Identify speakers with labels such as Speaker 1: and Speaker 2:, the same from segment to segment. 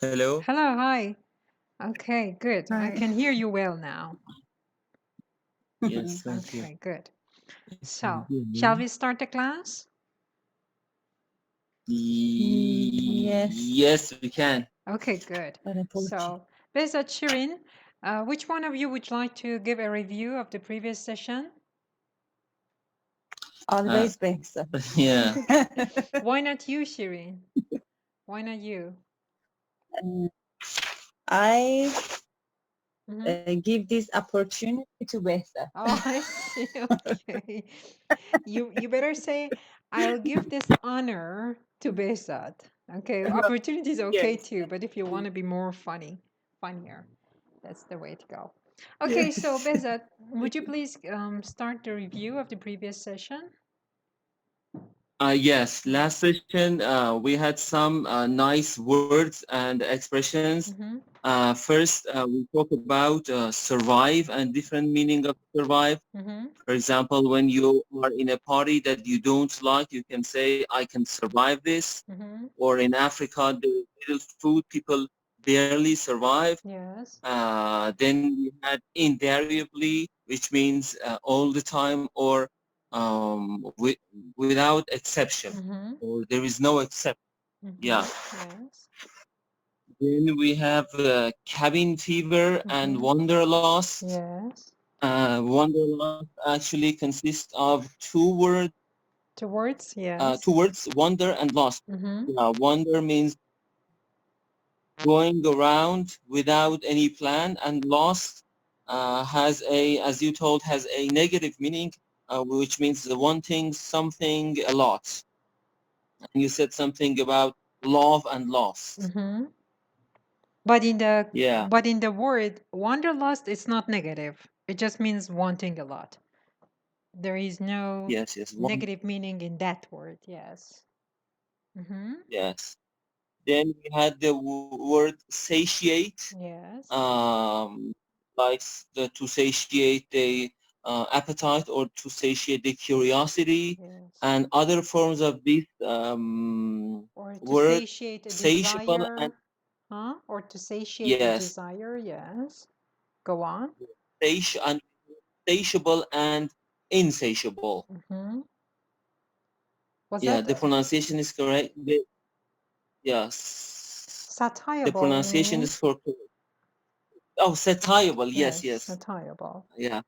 Speaker 1: Hello.
Speaker 2: Hello, hi. Okay, good. I
Speaker 3: Hi.
Speaker 2: can hear you well now.
Speaker 1: Yes, thank you.
Speaker 2: Okay, good.
Speaker 1: Can you
Speaker 2: So,
Speaker 1: hear
Speaker 2: shall
Speaker 1: me?
Speaker 2: we start the class?
Speaker 3: Yes.
Speaker 1: Yes, we can.
Speaker 2: Okay, good.
Speaker 3: Para Turkey.
Speaker 2: So, Behzad Shirin, which one of you would like to give a review of the previous session?
Speaker 3: Always Behzad.
Speaker 1: Yeah.
Speaker 2: Why not you, Shirin? Why not you?
Speaker 3: I
Speaker 2: Mhm.
Speaker 3: give this opportunity to Behzad.
Speaker 2: Oh, I see. Okay. You better say, I'll give this honor to Behzad. Okay, opportunity is okay
Speaker 3: Yes.
Speaker 2: too, but if you want to be more funnier, that's the way to go. Okay,
Speaker 3: Yes.
Speaker 2: so Behzad, would you please start the review of the previous session?
Speaker 1: Yes, last session we had some nice words and expressions.
Speaker 2: Mm-hmm.
Speaker 1: First, we talk about survive and different meaning of survive.
Speaker 2: Mm-hmm.
Speaker 1: For example, when you are in a party that you don't like, you can say, I can survive this.
Speaker 2: Mm-hmm.
Speaker 1: Or in Africa, the little food people barely survive.
Speaker 2: Yes.
Speaker 1: Then we had invariably, which means all the time or without exception,
Speaker 2: Mm-hmm.
Speaker 1: or there is no exception. Yeah.
Speaker 2: Mm-hmm. Yes.
Speaker 1: Then we have cabin fever and
Speaker 2: Mm-hmm.
Speaker 1: wanderlust.
Speaker 2: Yes.
Speaker 1: Wanderlust actually consists of two words,
Speaker 2: Towards, yes.
Speaker 1: wonder and lost.
Speaker 2: Mm-hmm.
Speaker 1: Wonder means going around without any plan, and lost has a, as you told, has a negative meaning, which means the wanting something a lot. And you said something about love and lost.
Speaker 2: Mm-hmm. But
Speaker 1: Yeah.
Speaker 2: in the word wanderlust, it's not negative. It just means wanting a lot. There is no
Speaker 1: Yes. Yes.
Speaker 2: negative meaning in that word. Yes. Mm-hmm.
Speaker 1: Yes. Then we had the word satiate,
Speaker 2: Yes.
Speaker 1: like to satiate the appetite or to satiate the curiosity,
Speaker 2: Yes.
Speaker 1: and other forms of this
Speaker 2: Or to
Speaker 1: word,
Speaker 2: satiate a
Speaker 1: satiable and
Speaker 2: desire. Huh? Or to satiate a
Speaker 1: yes,
Speaker 2: desire. Yes. Go on.
Speaker 1: and satiable and insatiable.
Speaker 2: Mm-hmm. Was
Speaker 1: Yeah,
Speaker 2: that
Speaker 1: the pronunciation is correct. Yes, the
Speaker 2: satiable
Speaker 1: pronunciation
Speaker 2: meaning?
Speaker 1: is for oh, satiable. Yes,
Speaker 2: Yes,
Speaker 1: yes.
Speaker 2: satiable.
Speaker 1: Yeah,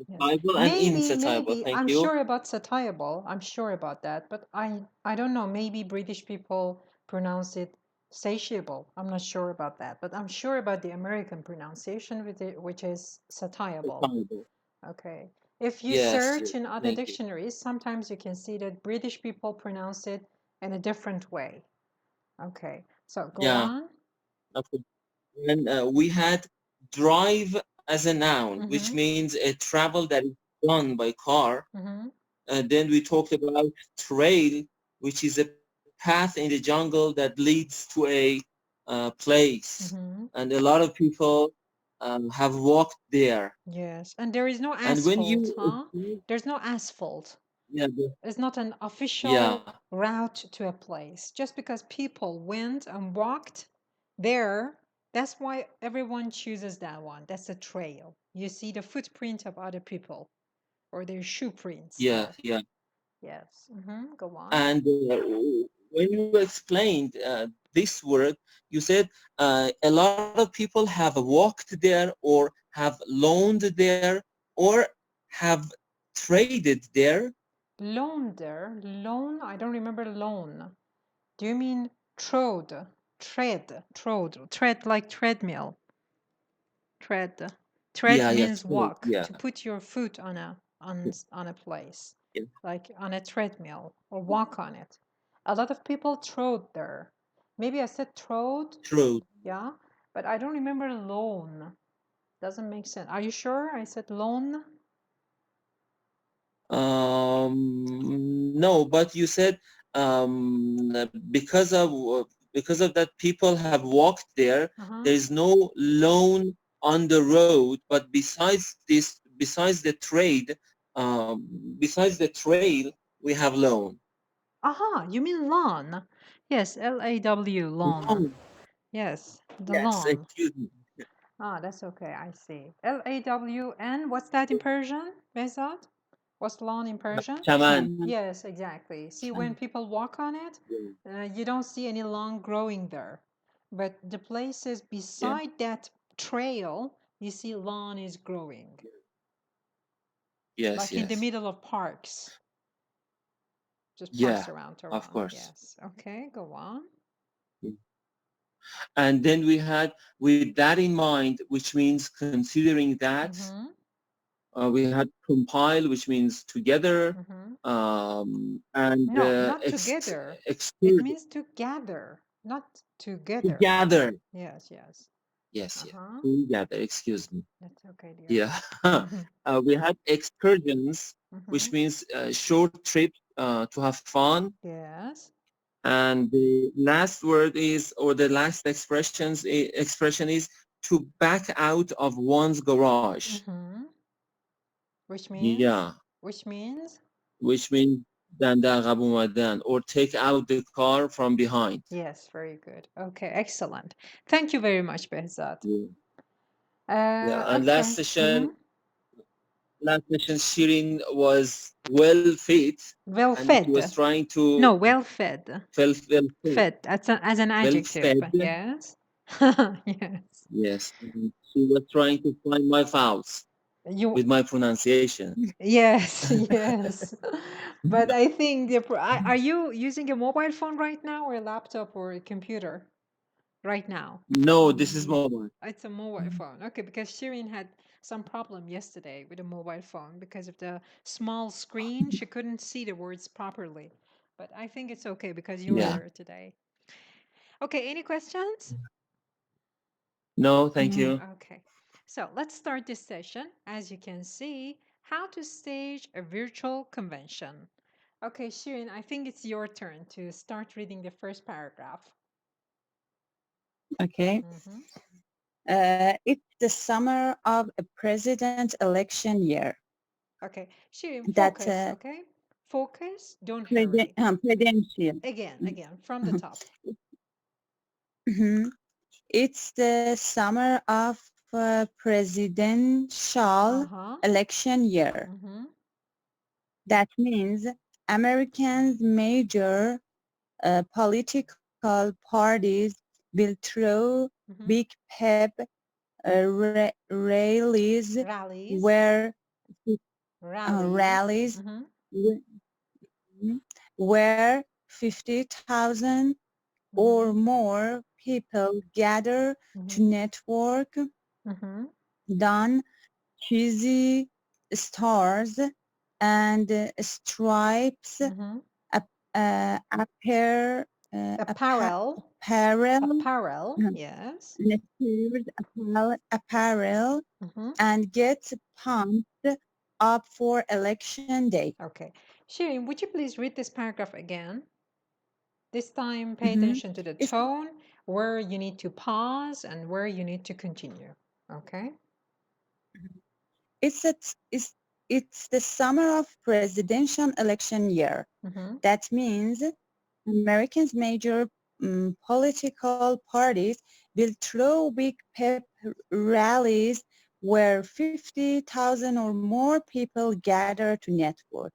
Speaker 2: Yes.
Speaker 1: satiable and insatiable.
Speaker 2: Maybe
Speaker 1: Thank
Speaker 2: I'm
Speaker 1: you.
Speaker 2: sure about satiable. I'm sure about that, but I don't know. Maybe British people pronounce it satiable. I'm not sure about that, but I'm sure about the American pronunciation with it, which is satiable.
Speaker 1: Satiable.
Speaker 2: Okay. If you
Speaker 1: Yes, yes.
Speaker 2: search in other
Speaker 1: Thank you.
Speaker 2: dictionaries, sometimes you can see that British people pronounce it in a different way. Okay. So go
Speaker 1: Yeah.
Speaker 2: on.
Speaker 1: Okay. And we had drive as a noun, which
Speaker 2: Mm-hmm.
Speaker 1: means a travel that is done by car.
Speaker 2: Mm-hmm.
Speaker 1: Then we talked about trail, which is a path in the jungle that leads to a place.
Speaker 2: Mm-hmm.
Speaker 1: And a lot of people have walked there.
Speaker 2: Yes. And there is no
Speaker 1: And when
Speaker 2: asphalt,
Speaker 1: you,
Speaker 2: huh? There's no asphalt.
Speaker 1: yeah,
Speaker 2: It's not an
Speaker 1: yeah,
Speaker 2: official route to a place. Just because people went and walked there, that's why everyone chooses that one. That's a trail. You see the footprint of other people or their shoe prints
Speaker 1: yeah,
Speaker 2: there.
Speaker 1: yeah.
Speaker 2: Yes. Go on.
Speaker 1: And when you explained this word, you said a lot of people have walked there or have loaned there or have traded there.
Speaker 2: Loan there. Loan. I don't remember loan. Do you mean trod? Tread like treadmill. Tread. Tread
Speaker 1: Yeah, yeah,
Speaker 2: means
Speaker 1: trade,
Speaker 2: walk,
Speaker 1: yeah.
Speaker 2: to put your foot on a place,
Speaker 1: Yeah.
Speaker 2: like on a treadmill or walk on it. A lot of people trod there. Maybe I said trod,
Speaker 1: True.
Speaker 2: yeah, but I don't remember loan. Doesn't make sense. Are you sure I said loan?
Speaker 1: No, but you said because of that people have walked there.
Speaker 2: Uh-huh.
Speaker 1: There is no loan on the road, but besides this, besides the trail, we have loan.
Speaker 2: Aha, you mean lawn. Yes, Law, lawn.
Speaker 1: Loan.
Speaker 2: Yes, the
Speaker 1: Yes,
Speaker 2: lawn.
Speaker 1: excuse me.
Speaker 2: Ah, that's okay. I see. Lawn. What's that in Persian, Behzad? What's lawn in Persian?
Speaker 1: Chaman.
Speaker 2: Yes, exactly. See, when people walk on it, you don't see any lawn growing there. But the places beside that trail, you see lawn is growing,
Speaker 1: Yes,
Speaker 2: like in the
Speaker 1: yes.
Speaker 2: middle of parks. Just
Speaker 1: Yeah,
Speaker 2: parks around.
Speaker 1: of course.
Speaker 2: Yes. Okay, go on.
Speaker 1: And then we had, with that in mind, which means considering that,
Speaker 2: Mhm,
Speaker 1: we had compile, which means together,
Speaker 2: mhm.
Speaker 1: and
Speaker 2: No, not together. It
Speaker 1: exclude,
Speaker 2: means to gather, not together.
Speaker 1: together.
Speaker 2: Yes, yes.
Speaker 1: Yes, yes,
Speaker 2: Uh-huh.
Speaker 1: together, excuse me.
Speaker 2: That's okay, dear.
Speaker 1: Yeah.
Speaker 2: Mhm,
Speaker 1: We had excursions, which
Speaker 2: mhm.
Speaker 1: means short trip to have fun.
Speaker 2: Yes.
Speaker 1: And the last word is, or the last expression is to back out of one's garage.
Speaker 2: Mhm. Which means?
Speaker 1: Yeah,
Speaker 2: Which means?
Speaker 1: which means دنده عقب اومدن, or take out the car from behind.
Speaker 2: Yes, very good. Okay, excellent. Thank you very much, Behzad.
Speaker 1: Yeah. Yeah, and
Speaker 2: Okay.
Speaker 1: last session, Shirin was well fit,
Speaker 2: Well
Speaker 1: and she
Speaker 2: fed.
Speaker 1: was trying to
Speaker 2: No, well fed.
Speaker 1: well fed,
Speaker 2: Fed as an
Speaker 1: well
Speaker 2: adjective.
Speaker 1: fed.
Speaker 2: Yes. Yes.
Speaker 1: Yes, and she was trying to find my faults
Speaker 2: You
Speaker 1: with my pronunciation.
Speaker 2: Yes, yes. But I think are you using a mobile phone right now, or a laptop, or a computer right now?
Speaker 1: No, this is mobile.
Speaker 2: It's a mobile phone. Okay, because Shirin had some problem yesterday with a mobile phone because of the small screen. She couldn't see the words properly. But I think it's okay because you're
Speaker 1: Yeah.
Speaker 2: here today. Okay, any questions?
Speaker 1: No, thank you.
Speaker 2: Okay, so let's start this session. As you can see, how to stage a virtual convention. Okay, Shirin, I think it's your turn to start reading the first paragraph.
Speaker 3: Okay. It's the summer of a president election year.
Speaker 2: Okay, Shirin,
Speaker 3: That
Speaker 2: focus, okay? Focus, don't hurry.
Speaker 3: presidential.
Speaker 2: Again, from the top.
Speaker 3: Mhm. It's the summer of presidential election year. That means Americans' major political parties will throw big pep rallies where where 50,000 or more people gather to network, don cheesy stars and stripes, apparel,
Speaker 2: Yes.
Speaker 3: apparel, and get pumped up for election day.
Speaker 2: Okay. Shirin, would you please read this paragraph again? This time, pay attention to the tone, where you need to pause and where you need to continue. Okay?
Speaker 3: It's the summer of presidential election year. That means Americans' major political parties will throw big pep rallies where 50,000 or more people gather to network.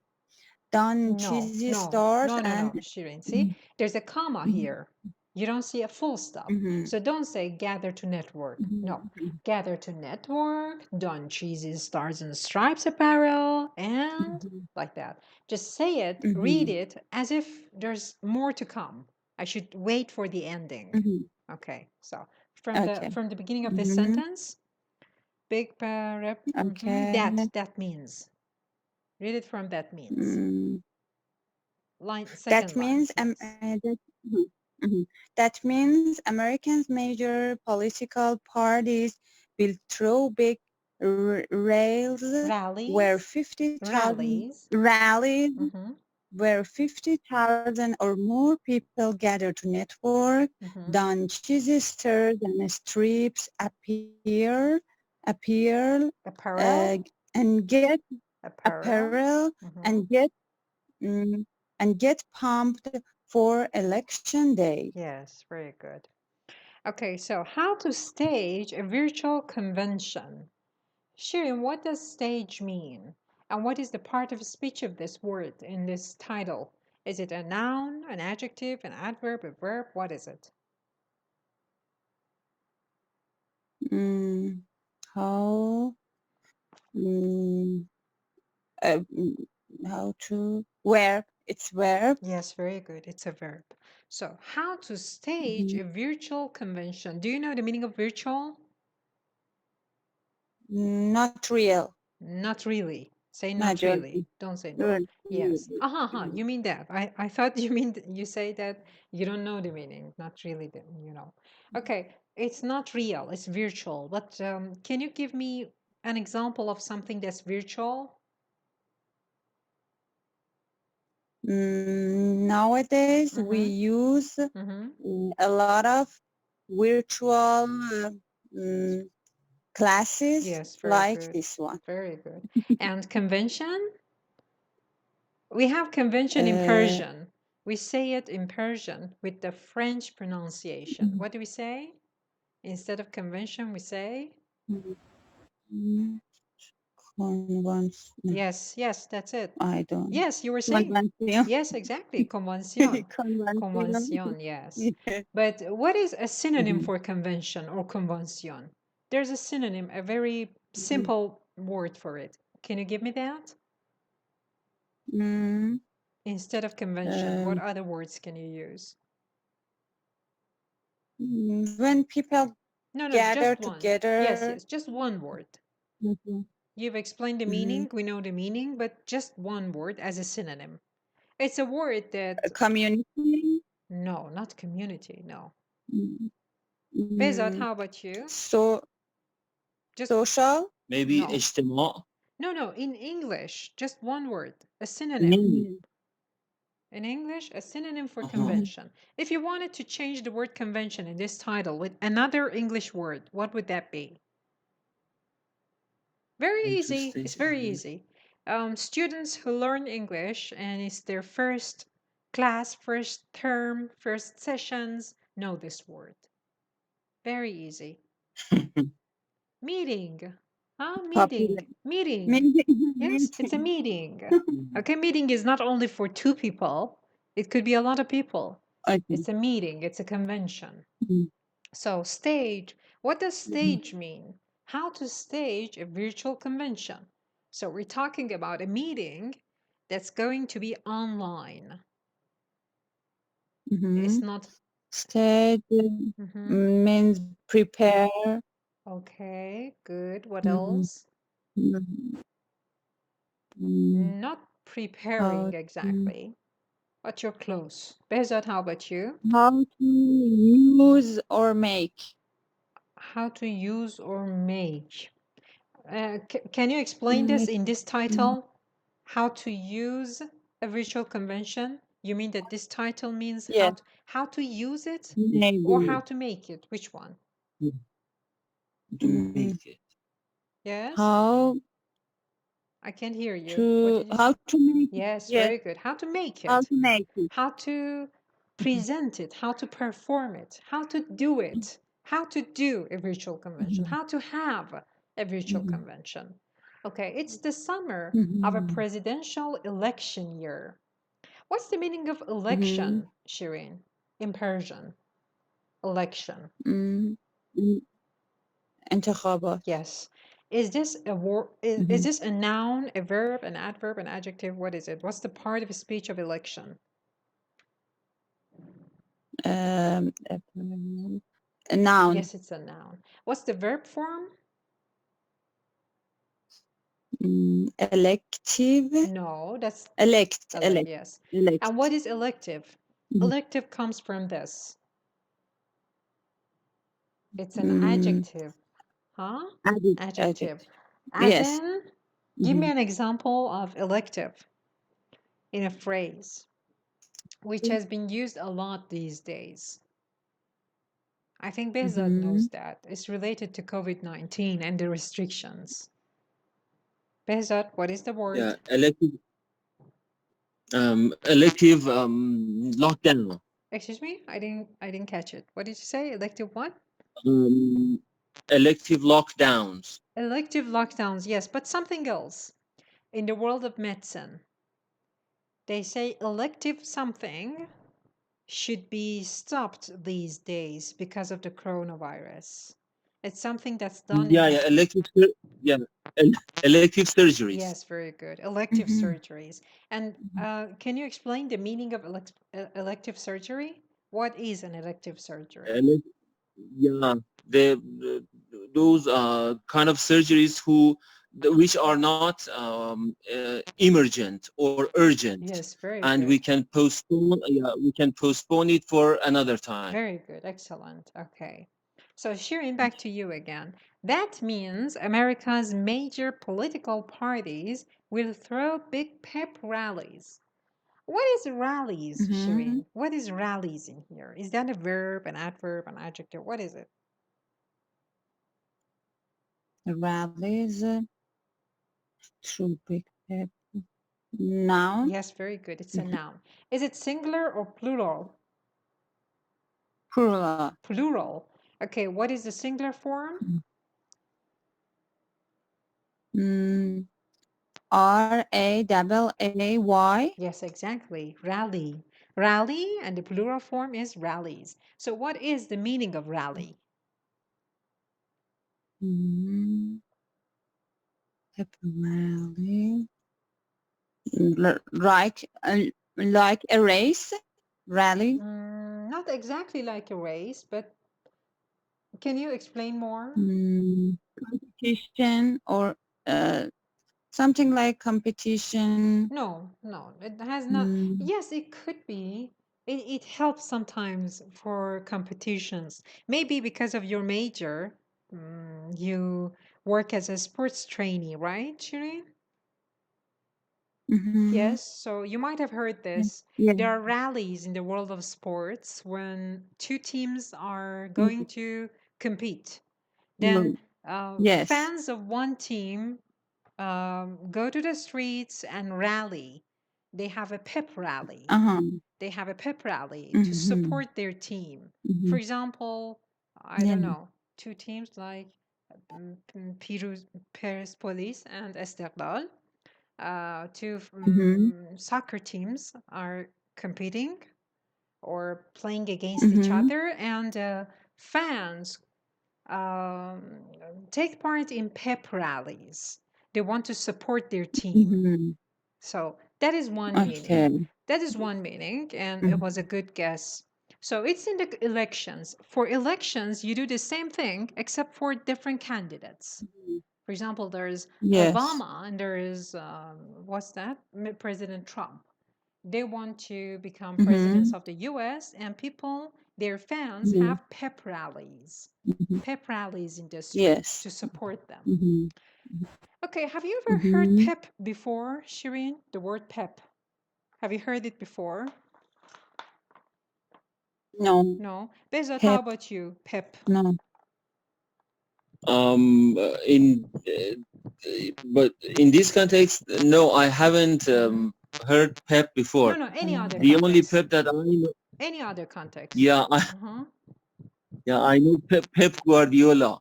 Speaker 3: Don cheesy stars and
Speaker 2: Shirin. See, there's a comma here. You don't see a full stop. So don't say gather to network. No. Gather to network, don cheesy stars and stripes apparel, and like that. Just say it, read it as if there's more to come. I should wait for the ending. Okay. So from the beginning of this sentence, big parap, that means. Read it from that means.
Speaker 3: That means that means Americans' major political parties will throw big rallies where 50,000 where 50,000 or more people gather to network, don cheesy stars and strips appear, and get apparel and get pumped for election day.
Speaker 2: Yes, very good. Okay, so how to stage a virtual convention. Shirin, what does stage mean? And what is the part of speech of this word in this title? Is it a noun, an adjective, an adverb, a verb? What is it?
Speaker 3: How how to verb? It's verb.
Speaker 2: Yes, very good. It's a verb. So, how to stage a virtual convention. Do you know the meaning of virtual?
Speaker 3: Not real.
Speaker 2: Not really. Say not
Speaker 3: Majority.
Speaker 2: really. Don't say no. Yes. You mean that. I thought you mean you say that you don't know the meaning. Not really, you know. Okay, it's not real. It's virtual. But can you give me an example of something that's virtual?
Speaker 3: Nowadays, we use a lot of virtual classes,
Speaker 2: Yes,
Speaker 3: like
Speaker 2: good.
Speaker 3: this one.
Speaker 2: Very good. And convention? We have convention in Persian. We say it in Persian with the French pronunciation. What do we say? Instead of convention, we say?
Speaker 3: Convention.
Speaker 2: Yes, that's it.
Speaker 3: I don't.
Speaker 2: Yes, you were saying.
Speaker 3: Convention.
Speaker 2: Yes, exactly. Convention. Convention, yes. But what is a synonym for convention or convention? There's a synonym, a very simple word for it. Can you give me that? Instead of convention, what other words can you use?
Speaker 3: When people gather
Speaker 2: just one.
Speaker 3: together.
Speaker 2: Yes, just one word. You've explained the meaning, we know the meaning, but just one word as a synonym. It's a word that...
Speaker 3: Community?
Speaker 2: No, not community, no. Behzad, how about you? Just
Speaker 3: social?
Speaker 1: Maybe
Speaker 2: No.
Speaker 1: اجتماع.
Speaker 2: No, in English, just one word, a synonym. In English, a synonym for convention. If you wanted to change the word convention in this title with another English word, what would that be? Very easy. It's very easy. Students who learn English and it's their first class, first term, first sessions know this word. Very easy. Meeting. Meeting. Yes, it's a meeting. Okay, meeting is not only for two people. It could be a lot of people. Okay. It's a meeting. It's a convention. So stage. What does stage mean? How to stage a virtual convention. So we're talking about a meeting that's going to be online. It's not...
Speaker 3: Stage means prepare.
Speaker 2: Okay, good. What else? Not preparing exactly, but you're close. Behzad, how about you?
Speaker 3: How to use or make.
Speaker 2: How to use or make. Can you explain this in this title? How to use a virtual convention? You mean that this title means how to use it?
Speaker 3: Maybe.
Speaker 2: Or how to make it? Which one?
Speaker 1: To make it.
Speaker 2: Yes?
Speaker 3: How
Speaker 2: I can't hear you.
Speaker 3: how to make it.
Speaker 2: Yes, very good. How to make it.
Speaker 3: How to make it.
Speaker 2: How to present it. How to perform it. How to do it. How to do a virtual convention. How to have a virtual convention. Okay, it's the summer of a presidential election year. What's the meaning of election, Shireen, in Persian? Election.
Speaker 3: انتخابات.
Speaker 2: Yes. Is this a word? Is this a noun, a verb, an adverb, an adjective? What is it? What's the part of a speech of election?
Speaker 3: A noun.
Speaker 2: Yes, it's a noun. What's the verb form?
Speaker 3: Elective.
Speaker 2: No, that's
Speaker 3: elect.
Speaker 2: Yes. And what is elective? Elective comes from this. It's an adjective. Huh? Adjective. As in, give me an example of elective in a phrase, which has been used a lot these days. I think Behzad knows that. It's related to COVID-19 and the restrictions. Behzad, what is the word?
Speaker 1: Yeah, elective lockdown.
Speaker 2: Excuse me? I didn't catch it. What did you say? Elective what?
Speaker 1: Elective lockdowns.
Speaker 2: Elective lockdowns, yes, but something else. In the world of medicine, they say elective something should be stopped these days because of the coronavirus. It's something that's done
Speaker 1: Yeah,
Speaker 2: in...
Speaker 1: yeah, elective surgeries.
Speaker 2: Yes, very good. Elective
Speaker 3: Mhm.
Speaker 2: surgeries. And can you explain the meaning of elective surgery? What is an elective surgery?
Speaker 1: Yeah, those kind of surgeries which are not emergent or urgent,
Speaker 2: Yes, very
Speaker 1: and
Speaker 2: good.
Speaker 1: we can postpone it for another time.
Speaker 2: Very good. Excellent. Okay. So Shirin, back to you again. That means America's major political parties will throw big pep rallies. What is rallies,
Speaker 3: Mhm.
Speaker 2: Shirin? What is rallies in here? Is that a verb, an adverb, an adjective? What is it?
Speaker 3: Rallies, tropic, noun,
Speaker 2: Yes, very good. It's a noun. Is it singular or plural?
Speaker 3: plural.
Speaker 2: Plural. Okay, what is the singular form?
Speaker 3: RALLAY.
Speaker 2: Yes, exactly. Rally. Rally, and the plural form is rallies. So what is the meaning of rally?
Speaker 3: Rally. Like a race, rally.
Speaker 2: Not exactly like a race, but can you explain more?
Speaker 3: Competition or something like competition.
Speaker 2: No, it has not. Yes, it could be. It helps sometimes for competitions. Maybe because of your major, you work as a sports trainee, right, Shirin? Yes, so you might have heard this.
Speaker 3: Yeah.
Speaker 2: There are rallies in the world of sports when two teams are going to compete. Then
Speaker 3: Yes.
Speaker 2: fans of one team go to the streets and rally. They have a pep rally. They have a pep rally to support their team. For example, I don't know, two teams like Persepolis and Esteghlal. Two soccer teams are competing or playing against each other, and fans take part in pep rallies. They want to support their team. So that is one meaning. That is one meaning, and it was a good guess. So it's in the elections. For elections, you do the same thing except for different candidates. For example, there's Obama and there is, what's that? President Trump. They want to become presidents of the US, and people, their fans, have pep rallies. Pep rallies in the streets to support them. Okay, have you ever heard pep before, Shireen? The word pep. Have you heard it before?
Speaker 3: No.
Speaker 2: No. Bezat, how about you? Pep.
Speaker 3: No.
Speaker 1: But in this context, no, I haven't heard pep before.
Speaker 2: No, any other
Speaker 1: The
Speaker 2: context.
Speaker 1: only pep that I know.
Speaker 2: Any other context.
Speaker 1: Yeah, I know Pep Guardiola.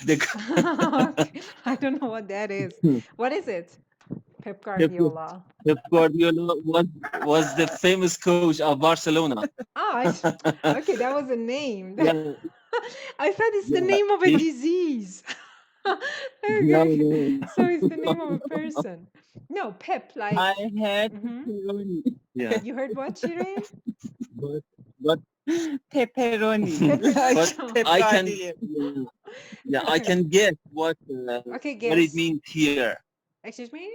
Speaker 2: Okay. I don't know what that is. What is it? Pep Guardiola.
Speaker 1: Pep Guardiola was the famous coach of Barcelona.
Speaker 2: Oh, okay, that was a name.
Speaker 1: Yeah,
Speaker 2: I thought it's the name of a disease. Okay,
Speaker 1: no.
Speaker 2: so it's the name of a person. No, Pep, like.
Speaker 3: I heard pepperoni.
Speaker 1: Yeah,
Speaker 2: You heard what, Shireen?
Speaker 1: but
Speaker 3: Pepperoni.
Speaker 2: Pepperoni.
Speaker 1: I can I can guess what
Speaker 2: Okay,
Speaker 1: what it
Speaker 2: guess.
Speaker 1: means here.
Speaker 2: Excuse me?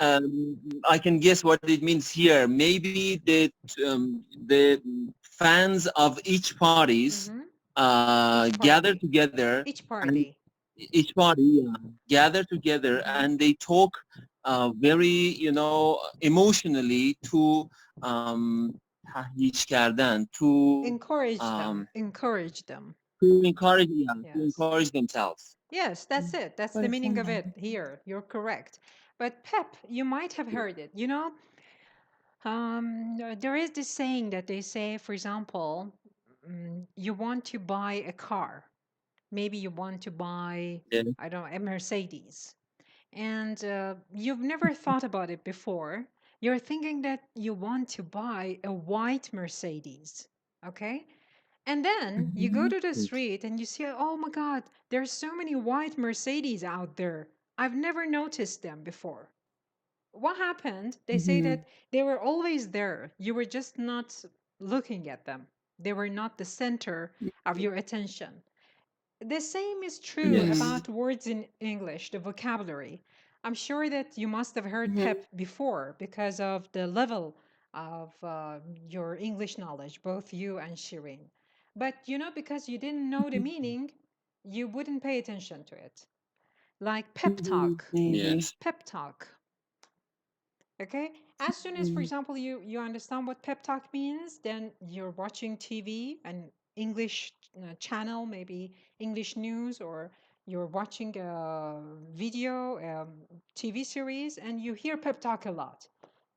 Speaker 1: I can guess what it means here. Maybe the fans of each parties gather together.
Speaker 2: Each party.
Speaker 1: Each party gather together and they talk very, emotionally to تهییج کردن, to
Speaker 2: encourage them. Encourage them.
Speaker 1: to encourage
Speaker 2: Yes.
Speaker 1: to encourage themselves.
Speaker 2: Yes, that's it. That's the meaning of it here. You're correct. But pep, you might have heard it. There is this saying that they say, for example, you want to buy a car. Maybe you want to buy,
Speaker 1: Yeah.
Speaker 2: I don't know, a Mercedes. And you've never thought about it before. You're thinking that you want to buy a white Mercedes. Okay? And then you go to the street and you see, oh my God, there's so many white Mercedes out there. I've never noticed them before. What happened? They say that they were always there. You were just not looking at them. They were not the center of your attention. The same is true
Speaker 1: Yes.
Speaker 2: about words in English, the vocabulary. I'm sure that you must have heard PEP before because of the level of your English knowledge, both you and Shireen. But because you didn't know the meaning, you wouldn't pay attention to it. Like pep talk.
Speaker 1: Yes.
Speaker 2: Pep talk. Okay, as soon as, for example, you understand what pep talk means, then you're watching TV, an English channel, maybe English news, or you're watching a video, TV series, and you hear pep talk a lot.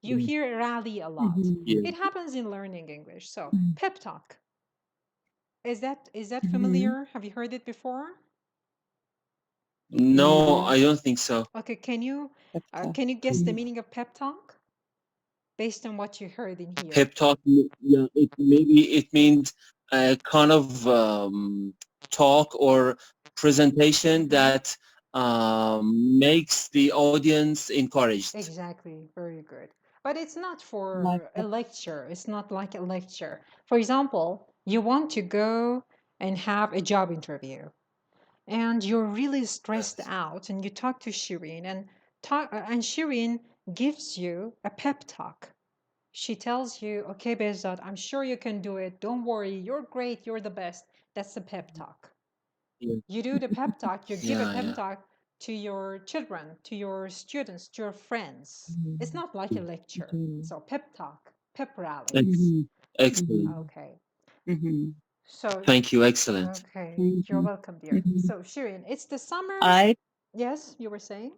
Speaker 2: You hear rally a lot.
Speaker 1: Yeah.
Speaker 2: It happens in learning English. So pep talk, is that familiar? Have you heard it before?
Speaker 1: No, I don't think so.
Speaker 2: Okay, can you guess the meaning of pep talk based on what you heard in here?
Speaker 1: Pep talk, yeah, maybe it means a kind of talk or presentation that makes the audience encouraged.
Speaker 2: Exactly, very good. But it's not for a lecture. It's not like a lecture. For example, you want to go and have a job interview, and you're really stressed out, and you talk to Shireen, and Shireen gives you a pep talk. She tells you, okay, Behzad, I'm sure you can do it. Don't worry. You're great. You're the best. That's the pep talk.
Speaker 1: Yeah.
Speaker 2: You do the pep talk. You give a
Speaker 1: Yeah,
Speaker 2: pep
Speaker 1: yeah.
Speaker 2: talk to your children, to your students, to your friends. It's not like a lecture. So pep talk, pep rally.
Speaker 1: Excellent.
Speaker 2: Okay. So,
Speaker 1: Thank you. Excellent.
Speaker 2: okay. You're welcome, dear. So, Shireen, it's the summer. Yes, you were saying?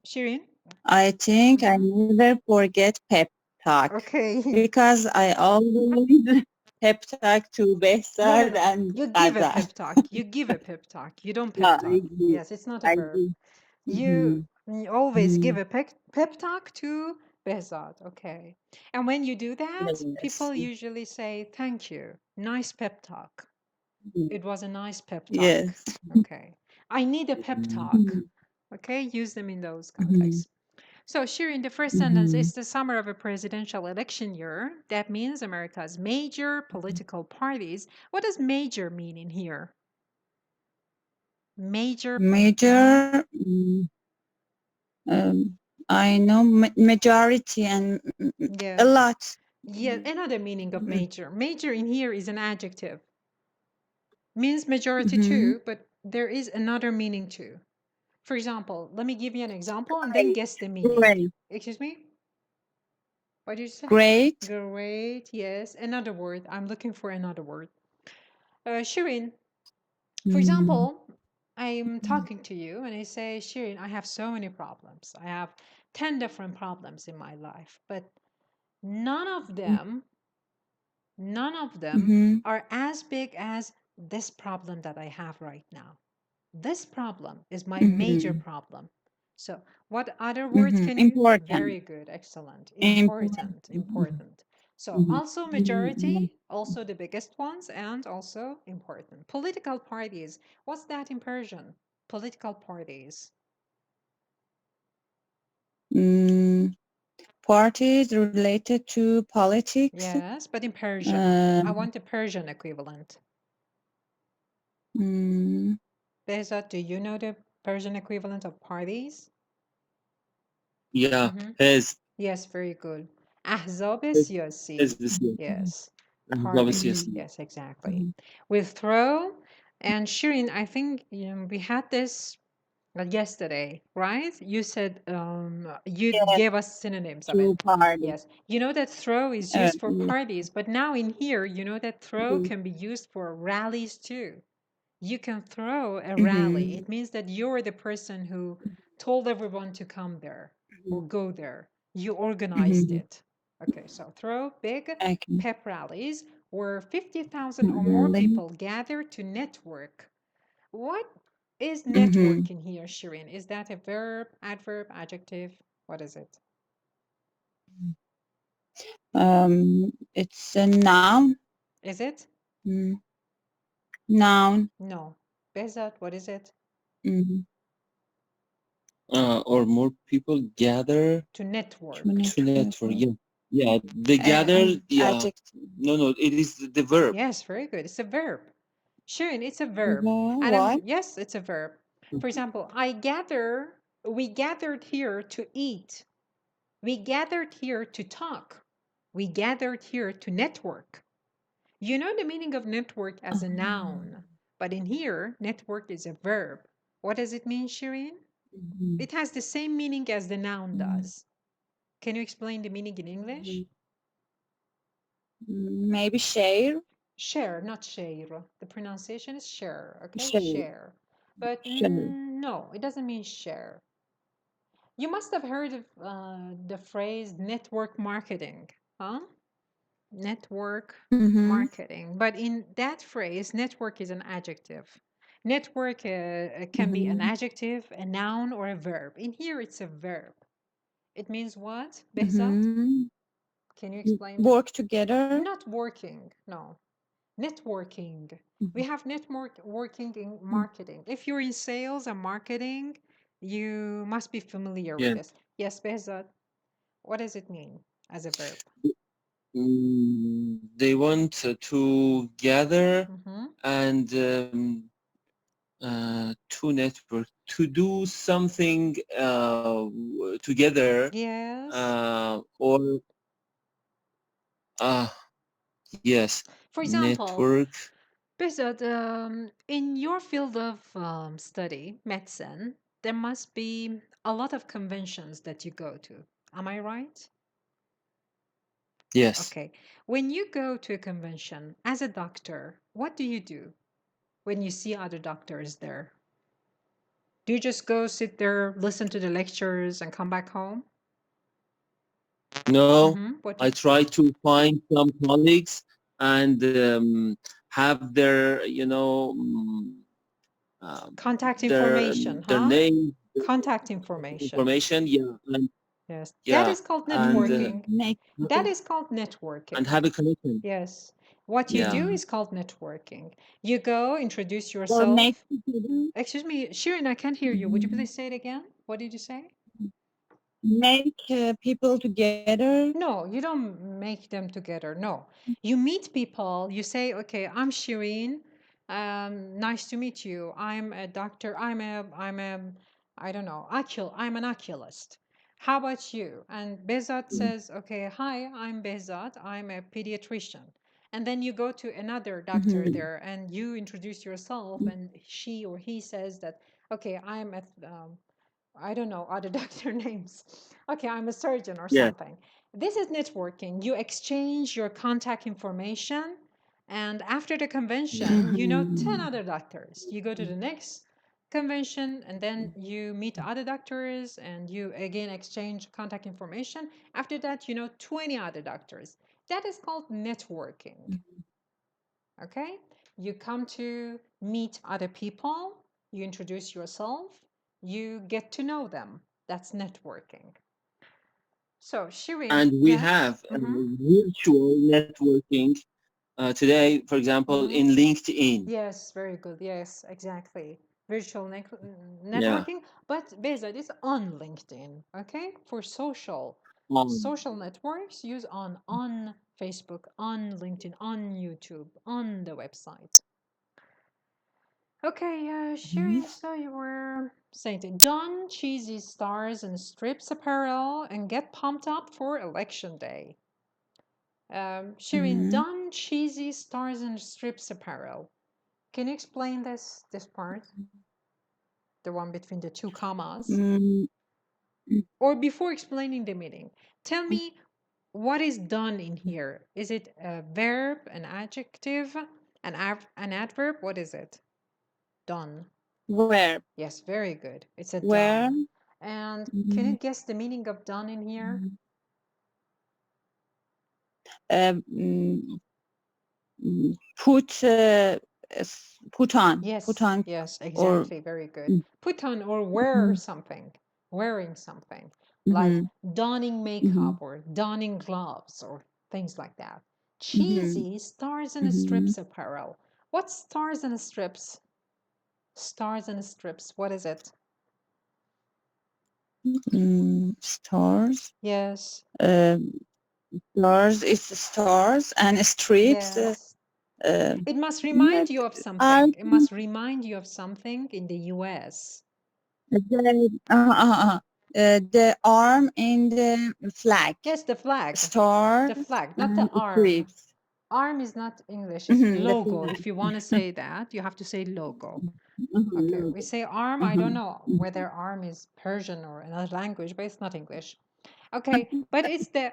Speaker 2: Shireen?
Speaker 3: I think I never forget pep talk
Speaker 2: Okay.
Speaker 3: because I always pep talk to Behzad
Speaker 2: No.
Speaker 3: and
Speaker 2: You give a
Speaker 3: Azad.
Speaker 2: pep talk. You give a pep talk. You don't
Speaker 3: Yeah,
Speaker 2: pep
Speaker 3: I
Speaker 2: talk.
Speaker 3: do.
Speaker 2: Yes, it's not a
Speaker 3: I
Speaker 2: verb.
Speaker 3: do.
Speaker 2: You always give a pep talk to Behzad. Okay. And when you do that, people usually say, thank you. Nice pep talk. It was a nice pep talk.
Speaker 3: Yes.
Speaker 2: Okay. I need a pep talk. Okay. Use them in those contexts. So, Shireen, the first sentence is the summer of a presidential election year. That means America's major political parties. What does major mean in here? Major.
Speaker 3: Major, I know majority and
Speaker 2: Yes.
Speaker 3: a lot.
Speaker 2: Yeah, another meaning of major. Major in here is an adjective. Means majority too, but there is another meaning too. For example, let me give you an example and then guess the meaning.
Speaker 3: Great.
Speaker 2: Excuse me? What did you say?
Speaker 3: Great.
Speaker 2: Great, yes. Another word. I'm looking for another word. Shireen, for example, I'm talking to you and I say, Shireen, I have so many problems. I have 10 different problems in my life, but none of them are as big as this problem that I have right now. This problem is my major problem. So what other words can you?
Speaker 3: Important.
Speaker 2: Very good, excellent. Important. So also majority, also the biggest ones, and also important. Political parties. What's that in Persian? Political parties.
Speaker 3: Parties related to politics.
Speaker 2: Yes, but in Persian. I want the Persian equivalent. Behzad, do you know the Persian equivalent of parties?
Speaker 1: Yeah. His.
Speaker 2: Yes, very good. Ahzab siyasi. Yes. Parties. Yes, exactly. With throw and Shireen, I think we had this yesterday, right? You said you gave us synonyms of it. Yes. You know that throw is used for parties, but now in here, you know that throw can be used for rallies too. You can throw a rally. It means that you're the person who told everyone to come there or go there. You organized it. Okay, so throw big
Speaker 3: Okay.
Speaker 2: pep rallies where 50,000 or more people gather to network. What is networking here, Shirin? Is that a verb, adverb, adjective? What is it?
Speaker 3: It's a noun.
Speaker 2: Is it?
Speaker 3: Noun.
Speaker 2: No. Behzat, what is it?
Speaker 1: Or more people gather
Speaker 2: To network.
Speaker 1: to network. Yeah, they gather. Yeah,
Speaker 3: Adjective.
Speaker 1: no, it is the verb.
Speaker 2: Yes, very good. It's a verb. Shirin, it's a verb.
Speaker 3: What?
Speaker 2: Yes, it's a verb. For example, we gathered here to eat. We gathered here to talk. We gathered here to network. You know the meaning of network as a noun, but in here, network is a verb. What does it mean, Shirin? It has the same meaning as the noun does. Can you explain the meaning in English?
Speaker 3: Maybe share.
Speaker 2: Share, not share. The pronunciation is share, okay?
Speaker 3: Share.
Speaker 2: Share. But
Speaker 3: Share.
Speaker 2: no, it doesn't mean share. You must have heard of the phrase network marketing, huh? Network marketing. But in that phrase, network is an adjective. Network can be an adjective, a noun, or a verb. In here, it's a verb. It means what, Behzat? Can you explain?
Speaker 3: Work together.
Speaker 2: Not working, no. Networking. We have networking in marketing. If you're in sales and marketing, you must be familiar with this. Yes, Behzat. What does it mean as a verb?
Speaker 1: They want to gather and to network, to do something together.
Speaker 2: Yes.
Speaker 1: Or yes.
Speaker 2: For example,
Speaker 1: network.
Speaker 2: Behzat, in your field of study, medicine, there must be a lot of conventions that you go to. Am I right?
Speaker 1: Yes.
Speaker 2: Okay. When you go to a convention as a doctor, what do you do when you see other doctors there? Do you just go sit there, listen to the lectures, and come back home?
Speaker 1: No, I try to find some colleagues and have their,
Speaker 2: contact information,
Speaker 1: their name,
Speaker 2: contact information.
Speaker 1: Yeah, and
Speaker 2: yes,
Speaker 1: yeah,
Speaker 2: that is called networking.
Speaker 3: And,
Speaker 2: that is called networking.
Speaker 1: And have a connection.
Speaker 2: Yes. What you do is called networking. You go, introduce yourself. Excuse me, Shirin, I can't hear you. Would you please say it again? What did you say?
Speaker 3: Make people together.
Speaker 2: No, you don't make them together. No, you meet people. You say, okay, I'm Shirin. Nice to meet you. I'm a doctor. I'm a I don't know, I'm an oculist. How about you? And Behzat says, okay, hi, I'm Behzat. I'm a pediatrician. And then you go to another doctor there and you introduce yourself, and she or he says that, okay, I'm at I don't know other doctor names. Okay, I'm a surgeon or something. This is networking. You exchange your contact information, and after the convention, you know 10 other doctors. You go to the next convention, and then you meet other doctors, and you again exchange contact information. After that, you know 20 other doctors. That is called networking. Okay? You come to meet other people, you introduce yourself, you get to know them. That's networking. So, Shirin.
Speaker 1: And we have virtual networking today, for example, in LinkedIn.
Speaker 2: Yes, very good. Yes, exactly. Virtual networking, but Behzat is on LinkedIn, okay? For social networks, use on Facebook, on LinkedIn, on YouTube, on the website. Okay, Shirin, so you were saying, don cheesy stars and strips apparel and get pumped up for election day. Shirin, don cheesy stars and strips apparel. Can you explain this part? The one between the two commas? Or before explaining the meaning, tell me what is done in here. Is it a verb, an adjective, an adverb? What is it? Done.
Speaker 3: Where?
Speaker 2: Yes, very good. It's a
Speaker 3: Where?
Speaker 2: done. And can you guess the meaning of done in here?
Speaker 3: put on.
Speaker 2: Yes,
Speaker 3: Put on.
Speaker 2: yes,
Speaker 3: Or
Speaker 2: exactly. Very good. Put on or wear something, wearing something, like donning makeup or donning gloves or things like that. Cheesy, stars and strips apparel. What's stars and strips? Stars and strips, what is it?
Speaker 3: Stars.
Speaker 2: Yes.
Speaker 3: Stars is stars and strips.
Speaker 2: Yes. It must remind you of something. It must remind you of something in the US.
Speaker 3: The arm in the flag.
Speaker 2: Yes, the flag.
Speaker 3: Star.
Speaker 2: The flag, not the arm.
Speaker 3: Strips.
Speaker 2: Arm is not English, it's logo. If you want to say that, you have to say logo. Okay, we say arm. I don't know whether arm is Persian or another language, but it's not English. Okay, but it's the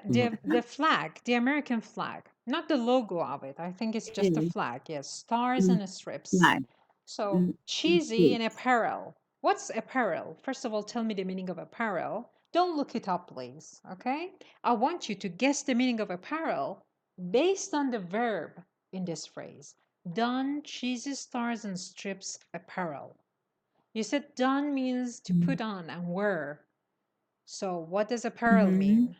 Speaker 2: flag, the American flag, not the logo of it. I think it's just a flag. Yes, stars and strips.
Speaker 3: Flag.
Speaker 2: So cheesy and apparel. What's apparel? First of all, tell me the meaning of apparel. Don't look it up, please. Okay, I want you to guess the meaning of apparel based on the verb in this phrase. Don, cheesy, stars, and strips apparel. You said don means to put on and wear. So what does apparel mean?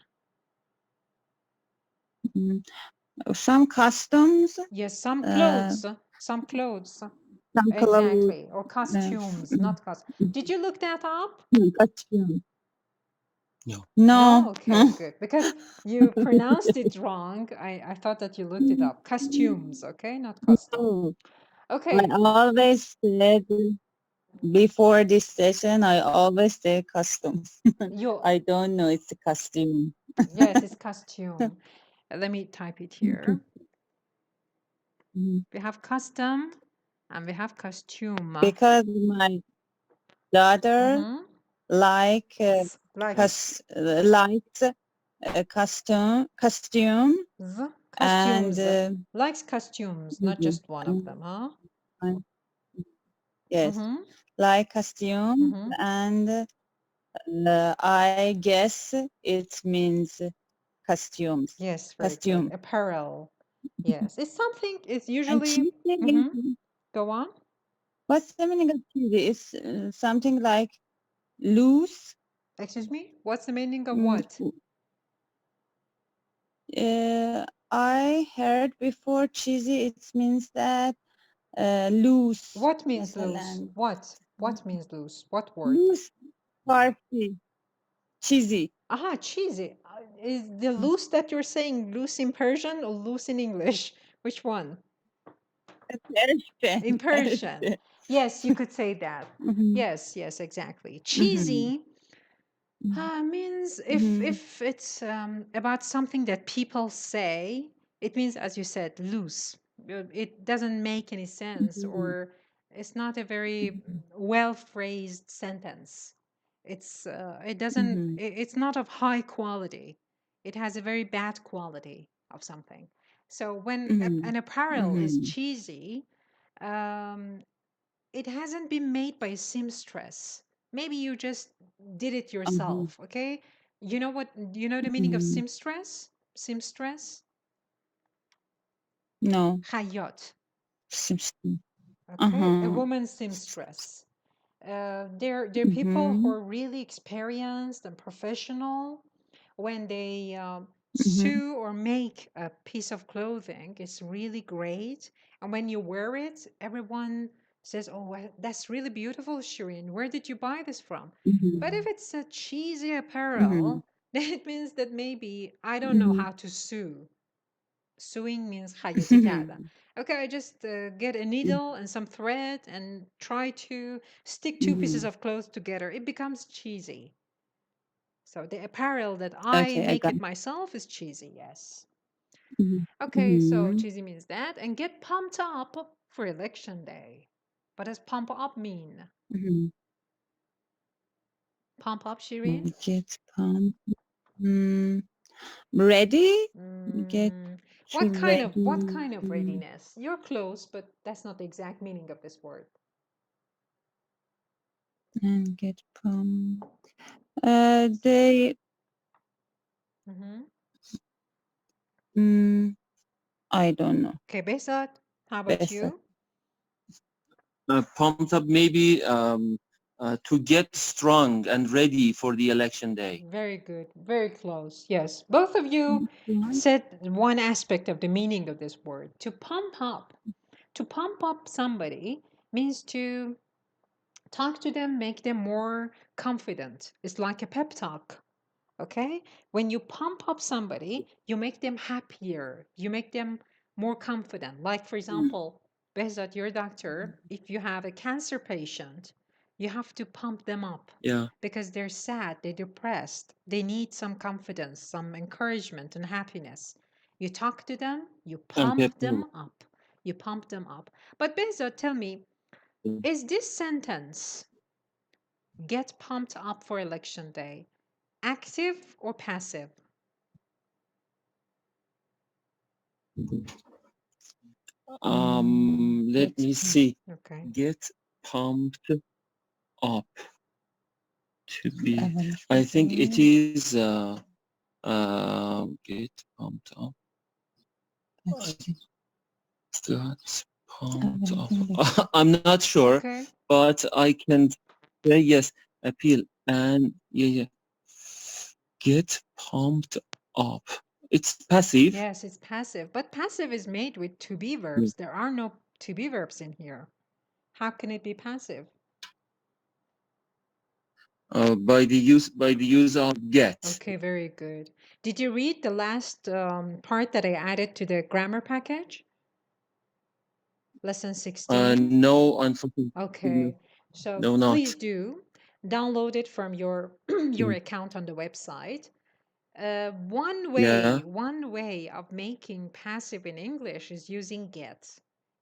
Speaker 3: Some customs.
Speaker 2: Yes, some clothes. Some clothes.
Speaker 3: Some
Speaker 2: Exactly. Or costumes, not costumes. Did you look that up?
Speaker 3: Costume.
Speaker 1: No.
Speaker 3: No.
Speaker 2: Okay, good. Because you pronounced it wrong. I thought that you looked it up. Costumes, okay? Not costume. Okay.
Speaker 3: I always said before this session, I always say costumes. I don't know, it's a costume.
Speaker 2: Yes, it's costume. Let me type it here. We have custom and we have costume.
Speaker 3: Because my daughter likes costume
Speaker 2: Costumes.
Speaker 3: and
Speaker 2: Likes costumes, not just one of them, huh?
Speaker 3: Yes, like costume and I guess it means costumes.
Speaker 2: Yes, very good. Apparel. Yes, it's something. It's usually. Go on.
Speaker 3: What's the meaning of cheesy? It's something like loose.
Speaker 2: Excuse me. What's the meaning of what?
Speaker 3: I heard before cheesy. It means that loose.
Speaker 2: What means loose? What means loose? What word?
Speaker 3: Loose, party, cheesy.
Speaker 2: Aha, cheesy. Is the loose that you're saying loose in Persian or loose in English? Which one?
Speaker 3: Persian.
Speaker 2: In Persian. Yes, you could say that. Yes, yes, exactly. Cheesy means if it's about something that people say, it means, as you said, loose. It doesn't make any sense, or it's not a very well phrased sentence. It's it's not of high quality. It has a very bad quality of something. So when an apparel is cheesy, it hasn't been made by a seamstress. Maybe you just did it yourself, okay? You know what? You know the meaning of seamstress? Seamstress?
Speaker 3: No.
Speaker 2: Khayyat.
Speaker 3: Okay.
Speaker 2: A woman seamstress. They're people who are really experienced and professional. When they sew or make a piece of clothing, it's really great. And when you wear it, everyone says, oh, well, that's really beautiful, Shireen. Where did you buy this from? But if it's a cheesy apparel, then it means that maybe I don't know how to sew. Sewing means خیاطی کردن. Okay, I just get a needle and some thread and try to stick two pieces of cloth together. It becomes cheesy. So the apparel that I make it myself is cheesy, yes. Okay, so cheesy means that. And get pumped up for election day. What does pump up mean? Pump up, Shireen?
Speaker 3: Get pumped. Ready? Get
Speaker 2: what kind of readiness? You're close, but that's not the exact meaning of this word.
Speaker 3: And get pumped. They I don't know.
Speaker 2: Okay, Behzad, how about
Speaker 3: Behzad.
Speaker 2: you?
Speaker 1: Pumped up, maybe to get strong and ready for the election day.
Speaker 2: Very good. Very close. Yes. Both of you said one aspect of the meaning of this word. To pump up. To pump up somebody means to talk to them, make them more confident. It's like a pep talk. Okay? When you pump up somebody, you make them happier. You make them more confident. Like, for example, Behzad, your doctor, if you have a cancer patient, you have to pump them up.
Speaker 1: Yeah.
Speaker 2: Because they're sad, they're depressed, they need some confidence, some encouragement and happiness. You talk to them, you pump them up. You pump them up. But Behzad, tell me, is this sentence, get pumped up for election day, active or passive?
Speaker 1: Let me see.
Speaker 2: Okay.
Speaker 1: Get pumped up. To be, I think it is get pumped up. Got pumped up. I'm not sure,
Speaker 2: Okay.
Speaker 1: but I can say yes. Appeal and yeah. Get pumped up. It's passive.
Speaker 2: Yes, it's passive, but passive is made with to be verbs. There are no to be verbs in here. How can it be passive?
Speaker 1: By the use of get.
Speaker 2: Okay, very good. Did you read the last part that I added to the grammar package? Lesson 16?
Speaker 1: No, unfortunately.
Speaker 2: Okay, so
Speaker 1: No, not.
Speaker 2: please do download it from your your account on the website. One way of making passive in English is using get.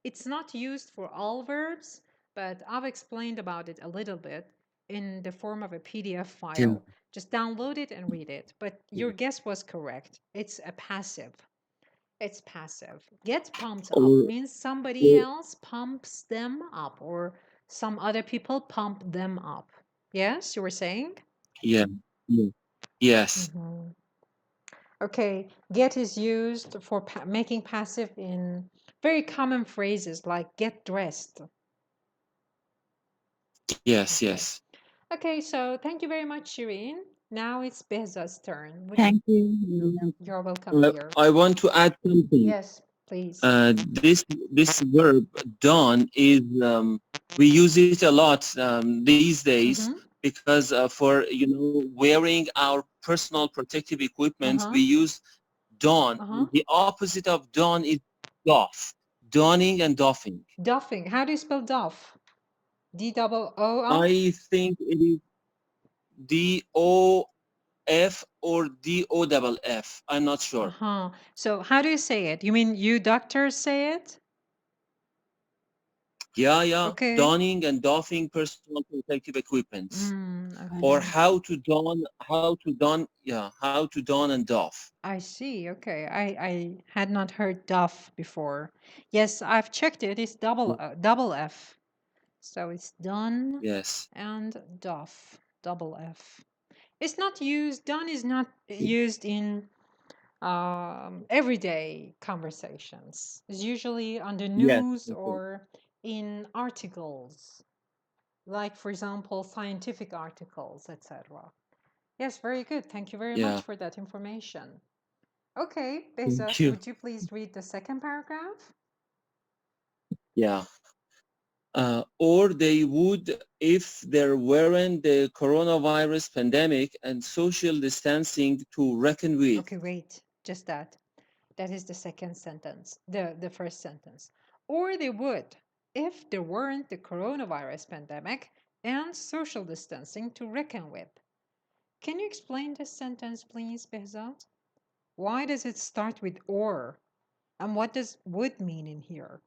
Speaker 2: It's not used for all verbs, but I've explained about it a little bit in the form of a PDF file. Just download it and read it. But your guess was correct. It's a passive. It's passive. Get pumped up means somebody else pumps them up, or some other people pump them up. Yes, you were saying?
Speaker 1: Yeah. Yes.
Speaker 2: Mhm. Okay, get is used for making passive in very common phrases like get dressed.
Speaker 1: Yes,
Speaker 2: Okay.
Speaker 1: yes.
Speaker 2: Okay, so thank you very much, Shireen. Now it's Behzad's turn.
Speaker 3: Thank you.
Speaker 2: You're welcome, dear.
Speaker 1: I want to add something.
Speaker 2: Yes, please.
Speaker 1: This verb done is we use it a lot these days because for wearing our personal protective equipment we use don. The opposite of don is doff. Donning and doffing.
Speaker 2: Doffing. How do you spell doff? D-double-O?
Speaker 1: I think it is D-O-F or D-O-double-F. I'm not sure.
Speaker 2: So how do you say it? You mean you doctors say it?
Speaker 1: Yeah.
Speaker 2: Okay.
Speaker 1: Donning and doffing personal protective equipment.
Speaker 2: Okay.
Speaker 1: Or how to don and doff.
Speaker 2: I see. Okay. I had not heard doff before. Yes, I've checked it. It's double F. So it's done.
Speaker 1: Yes.
Speaker 2: And doff, double F. It's not used, done is not used in everyday conversations. It's usually on the news or in articles, like, for example, scientific articles, etc. Yes, very good. Thank you very much for that information. Okay, Behzad, would you please read the second paragraph?
Speaker 1: Yeah. Or they would if there weren't the coronavirus pandemic and social distancing to reckon with.
Speaker 2: Okay, wait, just that. That is the second sentence, the first sentence. Or they would if there weren't the coronavirus pandemic and social distancing to reckon with. Can you explain this sentence, please, Behzad? Why does it start with or? And what does would mean in here?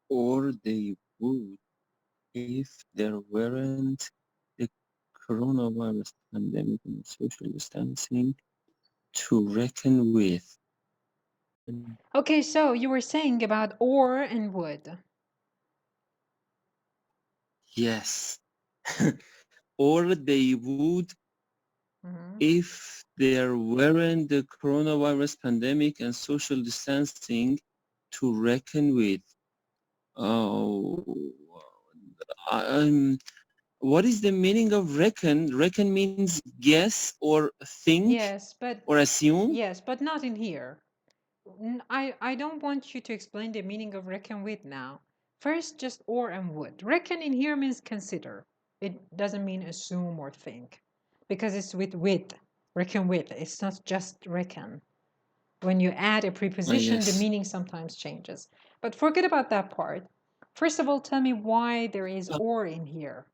Speaker 1: Or they would if there weren't the coronavirus pandemic and social distancing to reckon with.
Speaker 2: Okay, so you were saying about or and would.
Speaker 1: Yes. Or they would if there weren't the coronavirus pandemic and social distancing to reckon with. Oh, what is the meaning of reckon? Reckon means guess or think
Speaker 2: Yes, but
Speaker 1: or assume.
Speaker 2: yes, but not in here. I don't want you to explain the meaning of reckon with now. First, just or and would. Reckon in here means consider. It doesn't mean assume or think, because it's with. Reckon with. It's not just reckon. When you add a preposition, the
Speaker 1: Yes.
Speaker 2: meaning sometimes changes. But forget about that part. First of all, tell me why there is or in here.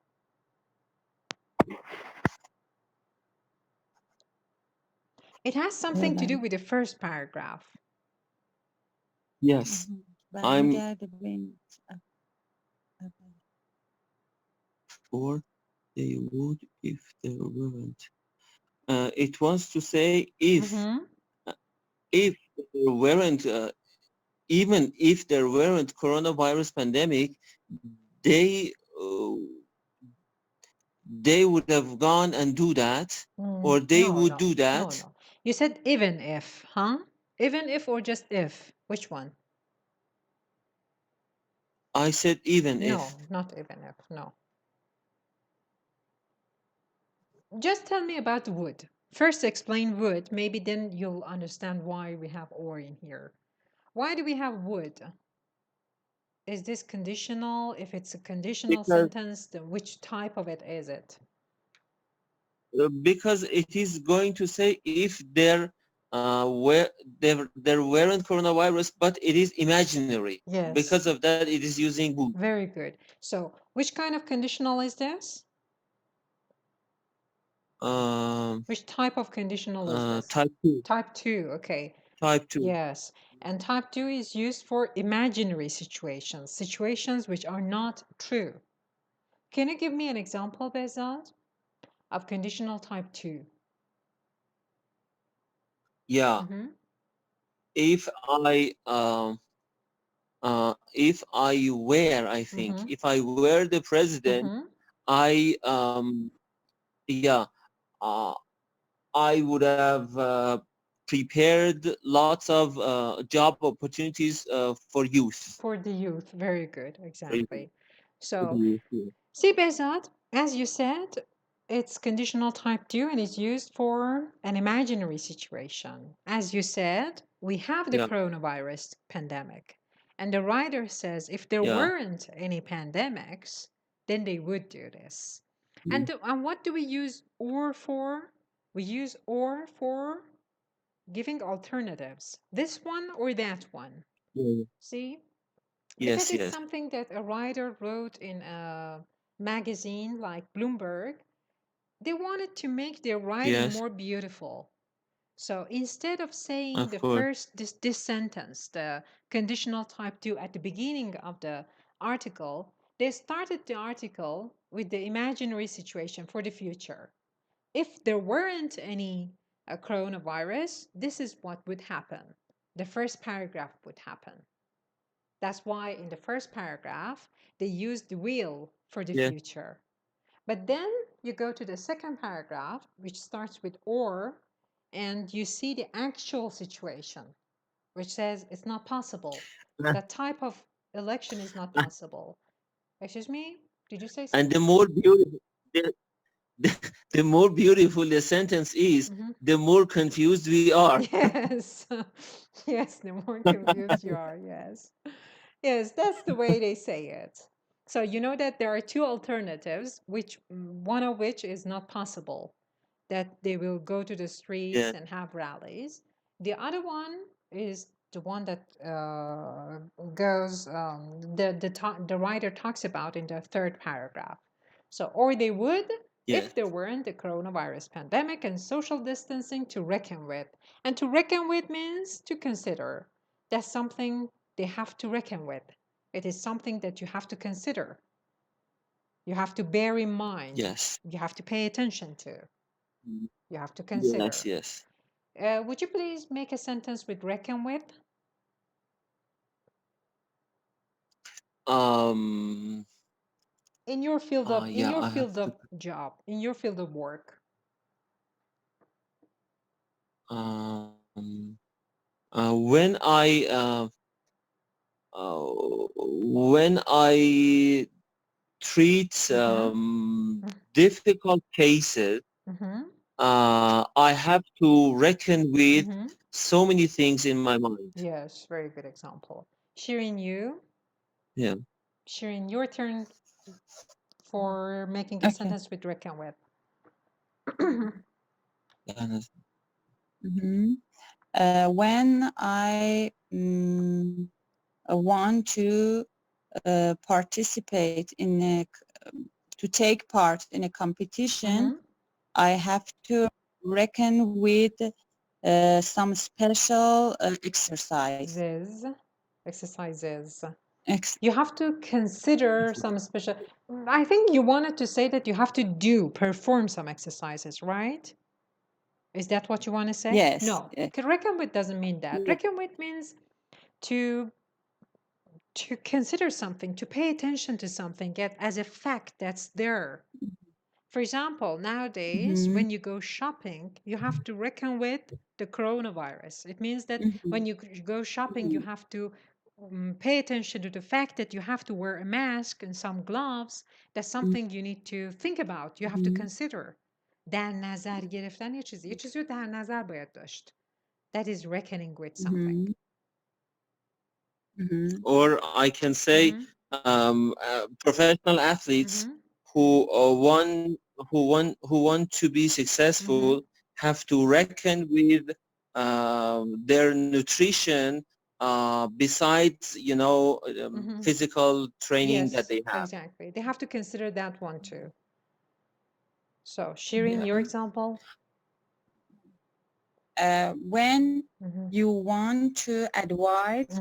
Speaker 2: It has something to do with the first paragraph.
Speaker 1: Yes. I'm or they would if there weren't. It wants to say if there weren't even if there weren't coronavirus pandemic, they would have gone and do that, or they would do that.
Speaker 2: No. You said even if, huh? Even if or just if? Which one?
Speaker 1: I said even if.
Speaker 2: No, not even if, no. Just tell me about would. First explain would, maybe then you'll understand why we have or in here. Why do we have would? Is this conditional? If it's a conditional sentence, then which type of it is it?
Speaker 1: Because it is going to say if there weren't coronavirus, but it is imaginary.
Speaker 2: Yes.
Speaker 1: Because of that, it is using would.
Speaker 2: Very good. So which kind of conditional is this? Which type of conditional is this?
Speaker 1: Type 2.
Speaker 2: Type 2, okay.
Speaker 1: Type 2.
Speaker 2: Yes. And type 2 is used for imaginary situations, situations which are not true. Can you give me an example, Behzad, of conditional type 2?
Speaker 1: Yeah. If I were, I think, if I were the president, I would have prepared lots of job opportunities for youth.
Speaker 2: For the youth, very good, exactly. So, see, Behzad, as you said, it's conditional type 2 and it's used for an imaginary situation. As you said, we have the coronavirus pandemic. And the writer says if there weren't any pandemics, then they would do this. And what do we use or for? We use or for giving alternatives. This one or that one. See? Because it's something that a writer wrote in a magazine like Bloomberg. They wanted to make their writing more beautiful. So instead of saying the first this sentence, the conditional type 2 at the beginning of the article, they started the article with the imaginary situation for the future. If there weren't any coronavirus, this is what would happen. The first paragraph would happen. That's why in the first paragraph, they used the will for the future. But then you go to the second paragraph, which starts with or, and you see the actual situation, which says it's not possible. That type of election is not possible. Excuse me? Did you say something?
Speaker 1: And the more beautiful, the more beautiful the sentence is, the more confused we are.
Speaker 2: Yes. Yes, the more confused you are, yes. Yes, that's the way they say it. So you know that there are two alternatives, which one of which is not possible, that they will go to the streets and have rallies. The other one is the one that goes the writer talks about in the third paragraph. So, or they would if there weren't the coronavirus pandemic and social distancing to reckon with. And to reckon with means to consider. That's something they have to reckon with. It is something that you have to consider. You have to bear in mind.
Speaker 1: Yes.
Speaker 2: You have to pay attention to. You have to consider.
Speaker 1: Yes.
Speaker 2: Would you please make a sentence with reckon with? In your field of job, in your field of work.
Speaker 1: when I treat difficult cases, I have to reckon with so many things in my mind.
Speaker 2: Yes, very good example. Shirin, you?
Speaker 1: Yeah.
Speaker 2: Shirin, your turn for making a
Speaker 3: Okay.
Speaker 2: sentence with reckon with.
Speaker 3: When I want to participate in to take part in a competition, I have to reckon with some special exercises.
Speaker 2: You have to consider some special. I think you wanted to say that you have to perform some exercises, right? Is that what you want to say?
Speaker 3: Yes.
Speaker 2: No, reckon with doesn't mean that. Reckon with means to consider something, to pay attention to something, get as a fact that's there. For example, nowadays, when you go shopping, you have to reckon with the coronavirus. It means that when you go shopping, you have to pay attention to the fact that you have to wear a mask and some gloves. That's something you need to think about. You have to consider. در نظر گرفتن یه چیزی رو در نظر باید داشت. That is reckoning with something.
Speaker 1: Or I can say professional athletes who want to be successful have to reckon with their nutrition besides physical training that they have.
Speaker 2: Exactly. They have to consider that one too. So, Shirin, your example?
Speaker 3: When you want to advise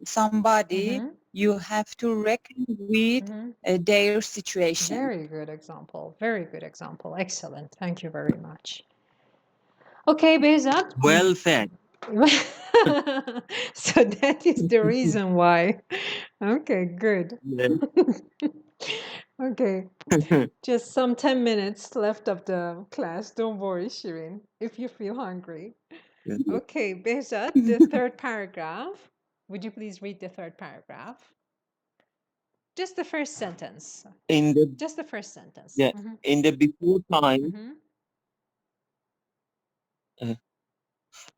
Speaker 3: somebody, you have to reckon with their situation.
Speaker 2: Very good example. Very good example. Excellent. Thank you very much. Okay, Behzad.
Speaker 1: Well fed.
Speaker 2: So that is the reason why. Okay, good. Okay. Just some 10 minutes left of the class. Don't worry, Shirin, if you feel hungry. Okay, Behzad, the third paragraph. Would you please read the third paragraph? Just the first sentence. Just the first sentence.
Speaker 1: Yeah. In the before time.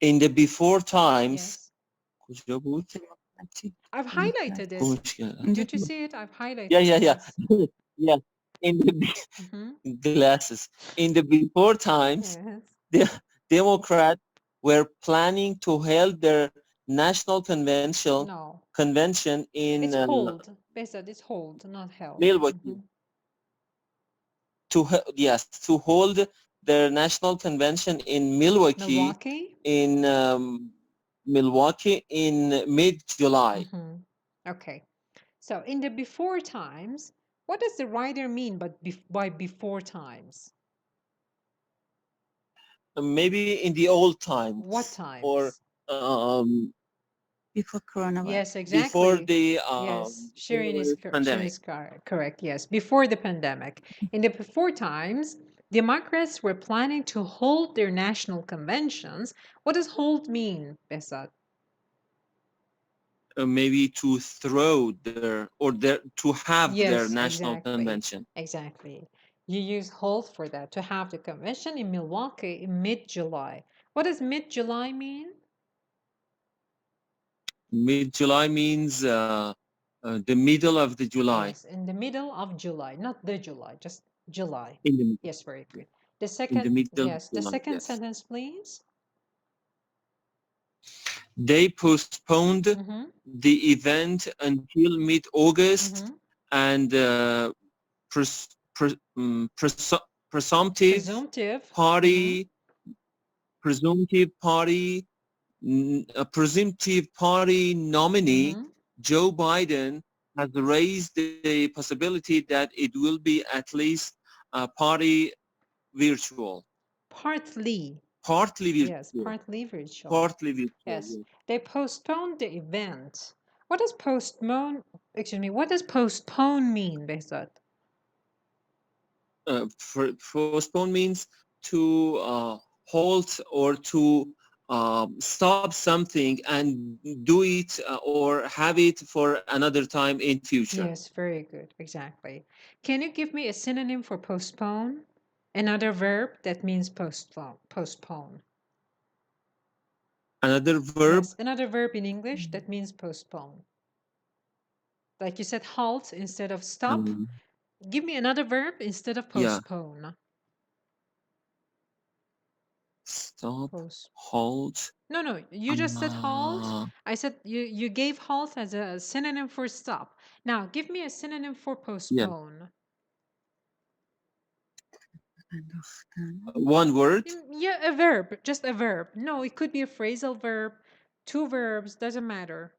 Speaker 1: In the before times.
Speaker 2: I've highlighted it. Did you see it? I've highlighted
Speaker 1: it. Yeah. Yeah. In the glasses. In the before times, the Democrats were planning to hold their national convention in
Speaker 2: it's hold. Behzad, it's hold, not held.
Speaker 1: Milwaukee. To hold their national convention in Milwaukee. In Milwaukee in mid-July.
Speaker 2: Okay. So in the before times, what does the writer mean by before times?
Speaker 1: Maybe in the old times.
Speaker 2: What times?
Speaker 1: Or
Speaker 3: before coronavirus.
Speaker 2: Yes, exactly.
Speaker 1: Before the
Speaker 2: yes, Shirin is correct. Yes, before the pandemic. In the before times, Democrats were planning to hold their national conventions. What does hold mean, Behzad?
Speaker 1: Maybe to throw to have their national convention.
Speaker 2: Exactly. You use hold for that, to have the convention in Milwaukee in mid-July. What does mid-July mean?
Speaker 1: Mid-July means the middle of the July.
Speaker 2: Yes, in the middle of July, not the July, just July.
Speaker 1: In the middle.
Speaker 2: Yes, very good. The second, the second sentence, please.
Speaker 1: They postponed the event until mid-August, and presumptive party nominee Joe Biden has raised the possibility that it will be at least party virtual.
Speaker 2: Partly virtual. Yes, partly virtual.
Speaker 1: Partly virtual.
Speaker 2: Yes. They postponed the event. What does postpone? Excuse me. What does postpone mean, Behzad?
Speaker 1: Postpone means to halt or to stop something and do it or have it for another time in future.
Speaker 2: Yes, very good. Exactly. Can you give me a synonym for postpone? Another verb that means postpone.
Speaker 1: Another verb?
Speaker 2: Yes, another verb in English that means postpone. Like you said, halt instead of stop. Give me another verb instead of postpone.
Speaker 1: Yeah. Stop, halt.
Speaker 2: No, you just said halt. I said you gave halt as a synonym for stop. Now, give me a synonym for postpone.
Speaker 1: One word?
Speaker 2: Yeah, a verb, just a verb. No, it could be a phrasal verb, two verbs, doesn't matter.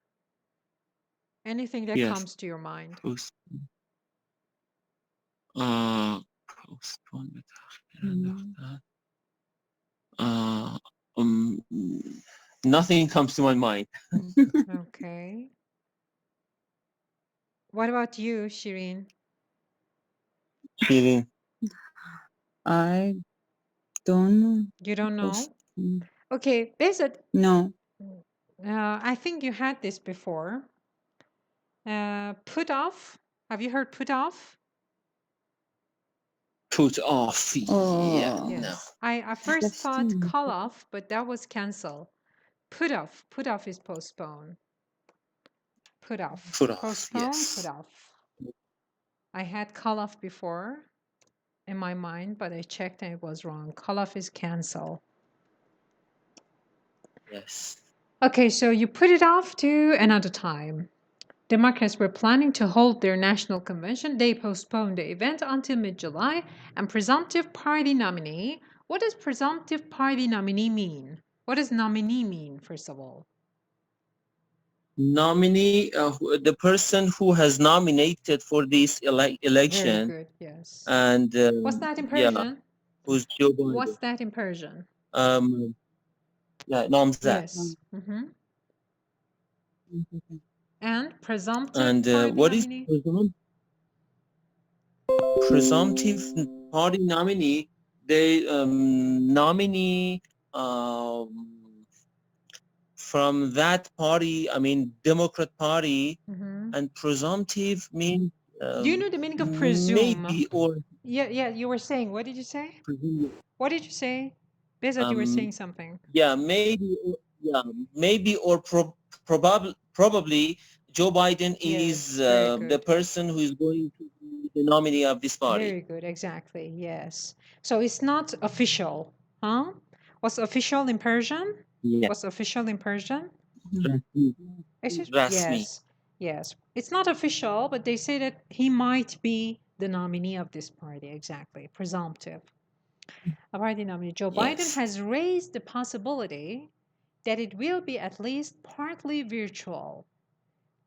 Speaker 2: Anything that comes to your mind.
Speaker 1: Postpone. Nothing comes to my mind.
Speaker 2: Okay. What about you, Shireen?
Speaker 3: I don't know.
Speaker 2: You don't know? Okay, Bezat.
Speaker 3: No.
Speaker 2: I think you had this before. Put off. Have you heard put off?
Speaker 1: Put off. Yeah.
Speaker 2: Yes.
Speaker 1: No.
Speaker 2: I first thought call off, but that was cancel. Put off. Put off is postpone. Put off.
Speaker 1: Put off.
Speaker 2: Postpone,
Speaker 1: Yes.
Speaker 2: put off. I had call off before in my mind, but I checked and it was wrong. Call off is cancel.
Speaker 1: Yes.
Speaker 2: Okay, so you put it off to another time. Democrats were planning to hold their national convention. They postponed the event until mid-July. And presumptive party nominee. What does presumptive party nominee mean? What does nominee mean, first of all?
Speaker 1: Nominee, the person who has nominated for this election.
Speaker 2: Very good, yes.
Speaker 1: And
Speaker 2: what's that in Persian?
Speaker 1: Yeah, who's Joe Biden.
Speaker 2: What's that in Persian?
Speaker 1: Yeah, namzad.
Speaker 2: Yes. And presumptive
Speaker 1: And
Speaker 2: party
Speaker 1: what
Speaker 2: nominee?
Speaker 1: is presumptive party nominee? The nominee from that party, I mean Democrat Party, and presumptive means.
Speaker 2: Do you know the meaning of presume?
Speaker 1: Maybe or.
Speaker 2: Yeah. You were saying. What did you say?
Speaker 1: Presume.
Speaker 2: What did you say? Bezat, you were saying something.
Speaker 1: Yeah, maybe or probably Joe Biden is the person who is going to be the nominee of this party.
Speaker 2: Very good, exactly, yes. So it's not official, huh? What's official in Persian?
Speaker 1: Yeah.
Speaker 2: What's official in Persian?
Speaker 1: Rasmi.
Speaker 2: Yes. It's not official, but they say that he might be the nominee of this party, exactly, presumptive. A party nominee. Joe Biden has raised the possibility that it will be at least partly virtual.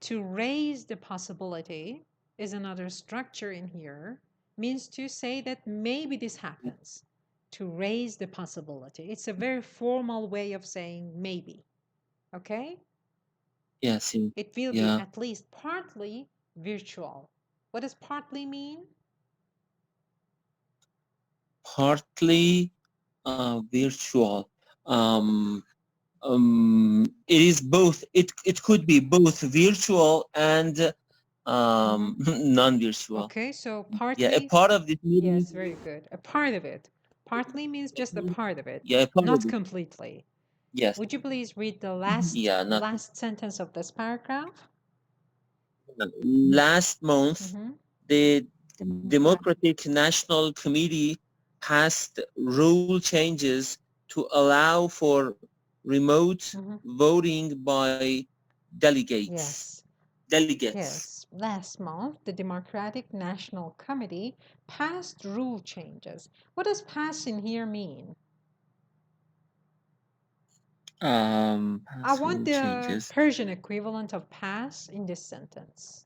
Speaker 2: To raise the possibility is another structure in here, means to say that maybe this happens. To raise the possibility. It's a very formal way of saying maybe. Okay?
Speaker 1: Yes.
Speaker 2: It will be at least partly virtual. What does partly mean?
Speaker 1: Partly virtual. It is both. It could be both virtual and non-virtual.
Speaker 2: Okay, so partly.
Speaker 1: Yeah, a part of this meeting.
Speaker 2: Yes, very good. A part of it. Partly means just a part of it.
Speaker 1: Yeah,
Speaker 2: not completely.
Speaker 1: Yes.
Speaker 2: Would you please read the last sentence of this paragraph?
Speaker 1: Last month, the Democratic National Committee passed rule changes to allow for remote voting by delegates.
Speaker 2: Yes. Last month, the Democratic National Committee passed rule changes. What does pass in here mean? I want the Persian equivalent of pass in this sentence.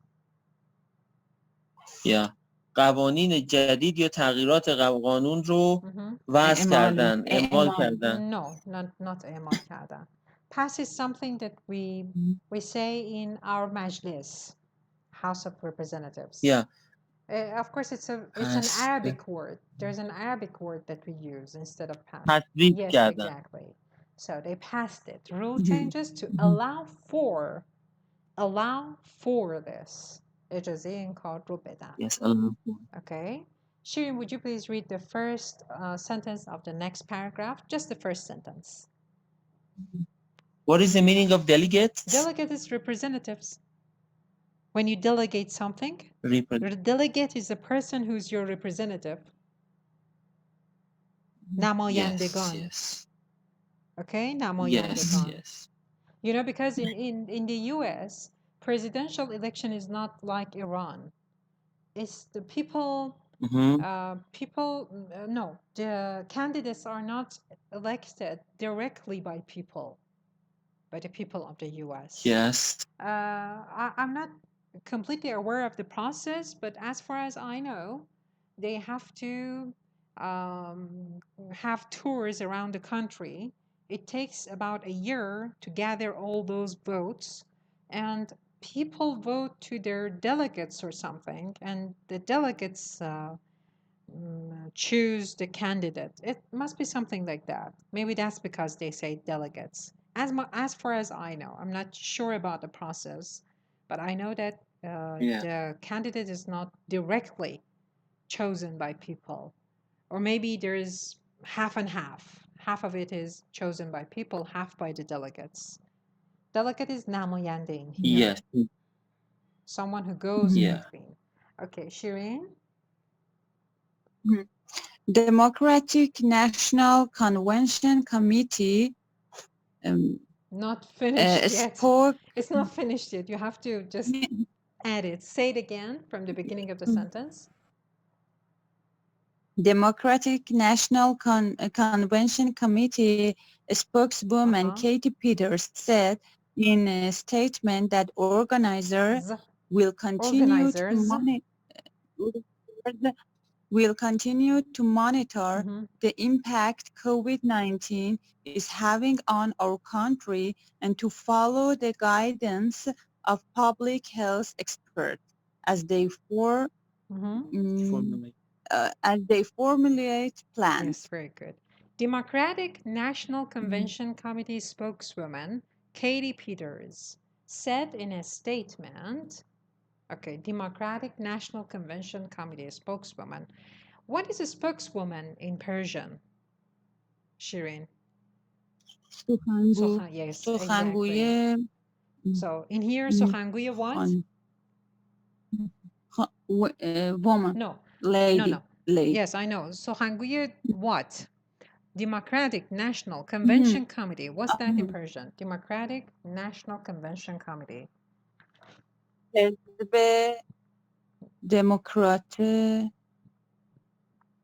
Speaker 1: Yeah. قوانین جدید یا تغییرات قانون رو وضع کردن، اعمال کردن.
Speaker 2: No, not اعمال کردن. Pass is something that we say in our مجلس, House of Representatives.
Speaker 1: Yeah.
Speaker 2: Of course, it's an Arabic word. There's an Arabic word that we use instead of pass.
Speaker 1: تصویب
Speaker 2: Yes,
Speaker 1: کردن.
Speaker 2: exactly. So they passed it. Rule changes to allow for this. اجازه این کار رو بدن.
Speaker 1: Yes.
Speaker 2: Okay. Shirin, would you please read the first sentence of the next paragraph? Just the first sentence.
Speaker 1: What is the meaning of delegates?
Speaker 2: Delegate is representatives. When you delegate something, the delegate is the person who's your representative. نمایندگان.
Speaker 1: Yes.
Speaker 2: Okay, نمایندگان.
Speaker 1: Yes.
Speaker 2: You know, because in the US, presidential election is not like Iran. It's the people, no, the candidates are not elected directly by the people of the US.
Speaker 1: Yes.
Speaker 2: I'm not completely aware of the process, but as far as I know, they have to have tours around the country. It takes about a year to gather all those votes, and people vote to their delegates or something, and the delegates choose the candidate. It must be something like that. Maybe that's because they say delegates. As far as I know, I'm not sure about the process, but I know that the candidate is not directly chosen by people. Or maybe there is half and half. Half of it is chosen by people, half by the delegates. Delegate is namoyande in here.
Speaker 1: Yes.
Speaker 2: Someone who goes in between. Okay, Shirin?
Speaker 3: Democratic National Convention Committee
Speaker 2: not finished yet.
Speaker 3: spoke.
Speaker 2: It's not finished yet. You have to just add it. Say it again from the beginning of the sentence.
Speaker 3: Democratic National Convention Committee spokeswoman Katie Peters said in a statement that organizers will continue to monitor the impact COVID-19 is having on our country and to follow the guidance of public health experts as they formulate plans.
Speaker 2: Yes, very good. Democratic National Convention Committee spokeswoman Katie Peters said in a statement, okay, Democratic National Convention Committee spokeswoman. What is a spokeswoman in Persian, Shirin? Yes, exactly. So in here, Sukhanguye what?
Speaker 3: Woman.
Speaker 2: No.
Speaker 3: Lady.
Speaker 2: No.
Speaker 3: Lady.
Speaker 2: Yes, I know. Sukhanguye what? Democratic National Convention Committee. What's that in Persian? Democratic National Convention Committee.
Speaker 3: حزب دموکرات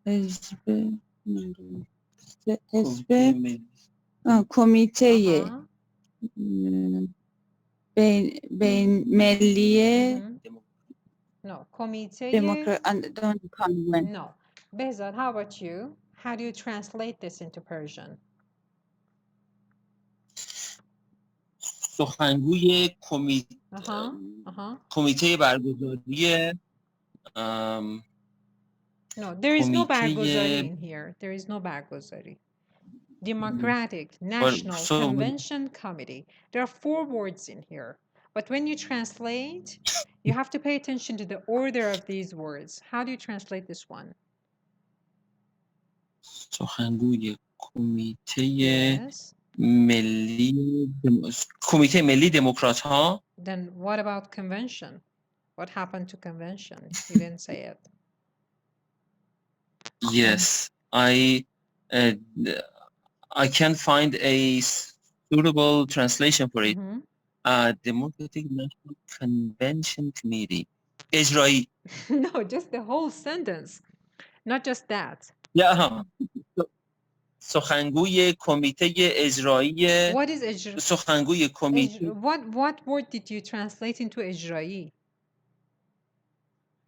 Speaker 3: حزب کمیته بین ملی
Speaker 2: No, Comité. No. Behzad, how about you? How do you translate this into Persian?
Speaker 1: سخنگوی کمیته برگزاری
Speaker 2: No, there is no برگزاری in here. There is no برگزاری. Democratic National Convention Committee. There are 4 words in here. But when you translate, you have to pay attention to the order of these words. How do you translate this one?
Speaker 1: سخنگوی کمیته ملی دموکرات ها.
Speaker 2: Then what about convention? What happened to convention? You didn't say it.
Speaker 1: Yes, I can't find a suitable translation for it. Democratic National Convention Committee. اجرایی.
Speaker 2: No, just the whole sentence. Not just that.
Speaker 1: Yeah. سخنگوی کمیته اجرایی.
Speaker 2: What is اجرایی?
Speaker 1: سخنگوی کمیته.
Speaker 2: What word did you translate into اجرایی?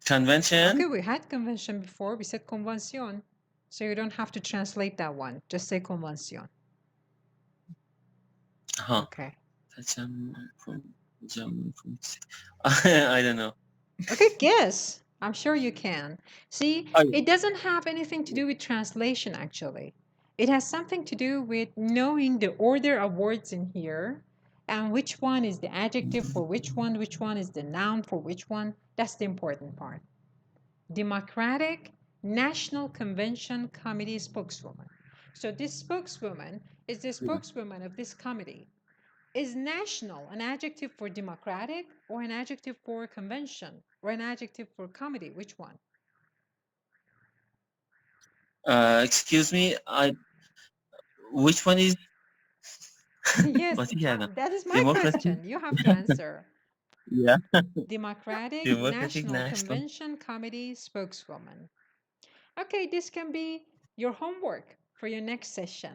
Speaker 1: Convention.
Speaker 2: Okay, we had convention before. We said convention. So you don't have to translate that one. Just say convention. Okay.
Speaker 1: I don't know.
Speaker 2: Okay, guess. I'm sure you can. See,
Speaker 1: Oh, yeah.
Speaker 2: it doesn't have anything to do with translation, actually. It has something to do with knowing the order of words in here and which one is the adjective for which one is the noun for which one. That's the important part. Democratic National Convention Committee spokeswoman. So this spokeswoman is the spokeswoman of this committee. Is national an adjective for democratic or an adjective for convention or an adjective for committee? Which one?
Speaker 1: Excuse me, which one is
Speaker 2: Yes,
Speaker 1: قاطی کردم.
Speaker 2: that is my
Speaker 1: Democratic.
Speaker 2: question. You have to answer.
Speaker 1: Yeah.
Speaker 2: Democratic
Speaker 1: Democratic
Speaker 2: National
Speaker 1: National.
Speaker 2: Convention Committee spokeswoman. Okay, this can be your homework for your next session.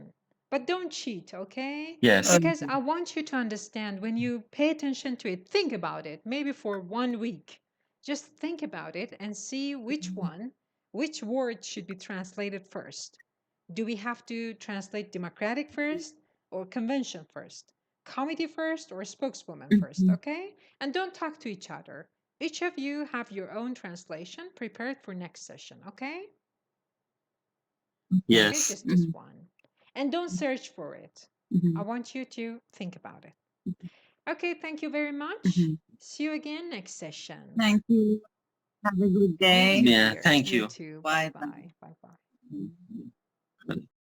Speaker 2: But don't cheat, okay?
Speaker 1: Yes.
Speaker 2: Because I want you to understand when you pay attention to it, think about it, maybe for 1 week. Just think about it and see which word should be translated first. Do we have to translate democratic first or convention first? Committee first or spokeswoman first, okay? And don't talk to each other. Each of you have your own translation prepared for next session, okay? Okay,
Speaker 1: Yes.
Speaker 2: just this one. And don't search for it. I want you to think about it. Okay, thank you very much. See you again next session.
Speaker 3: Thank you. Have a good day.
Speaker 2: Thank you,
Speaker 1: Yeah,
Speaker 2: dear.
Speaker 1: thank
Speaker 2: You
Speaker 1: you.
Speaker 2: too.
Speaker 3: Bye.
Speaker 2: Bye-bye. Bye-bye.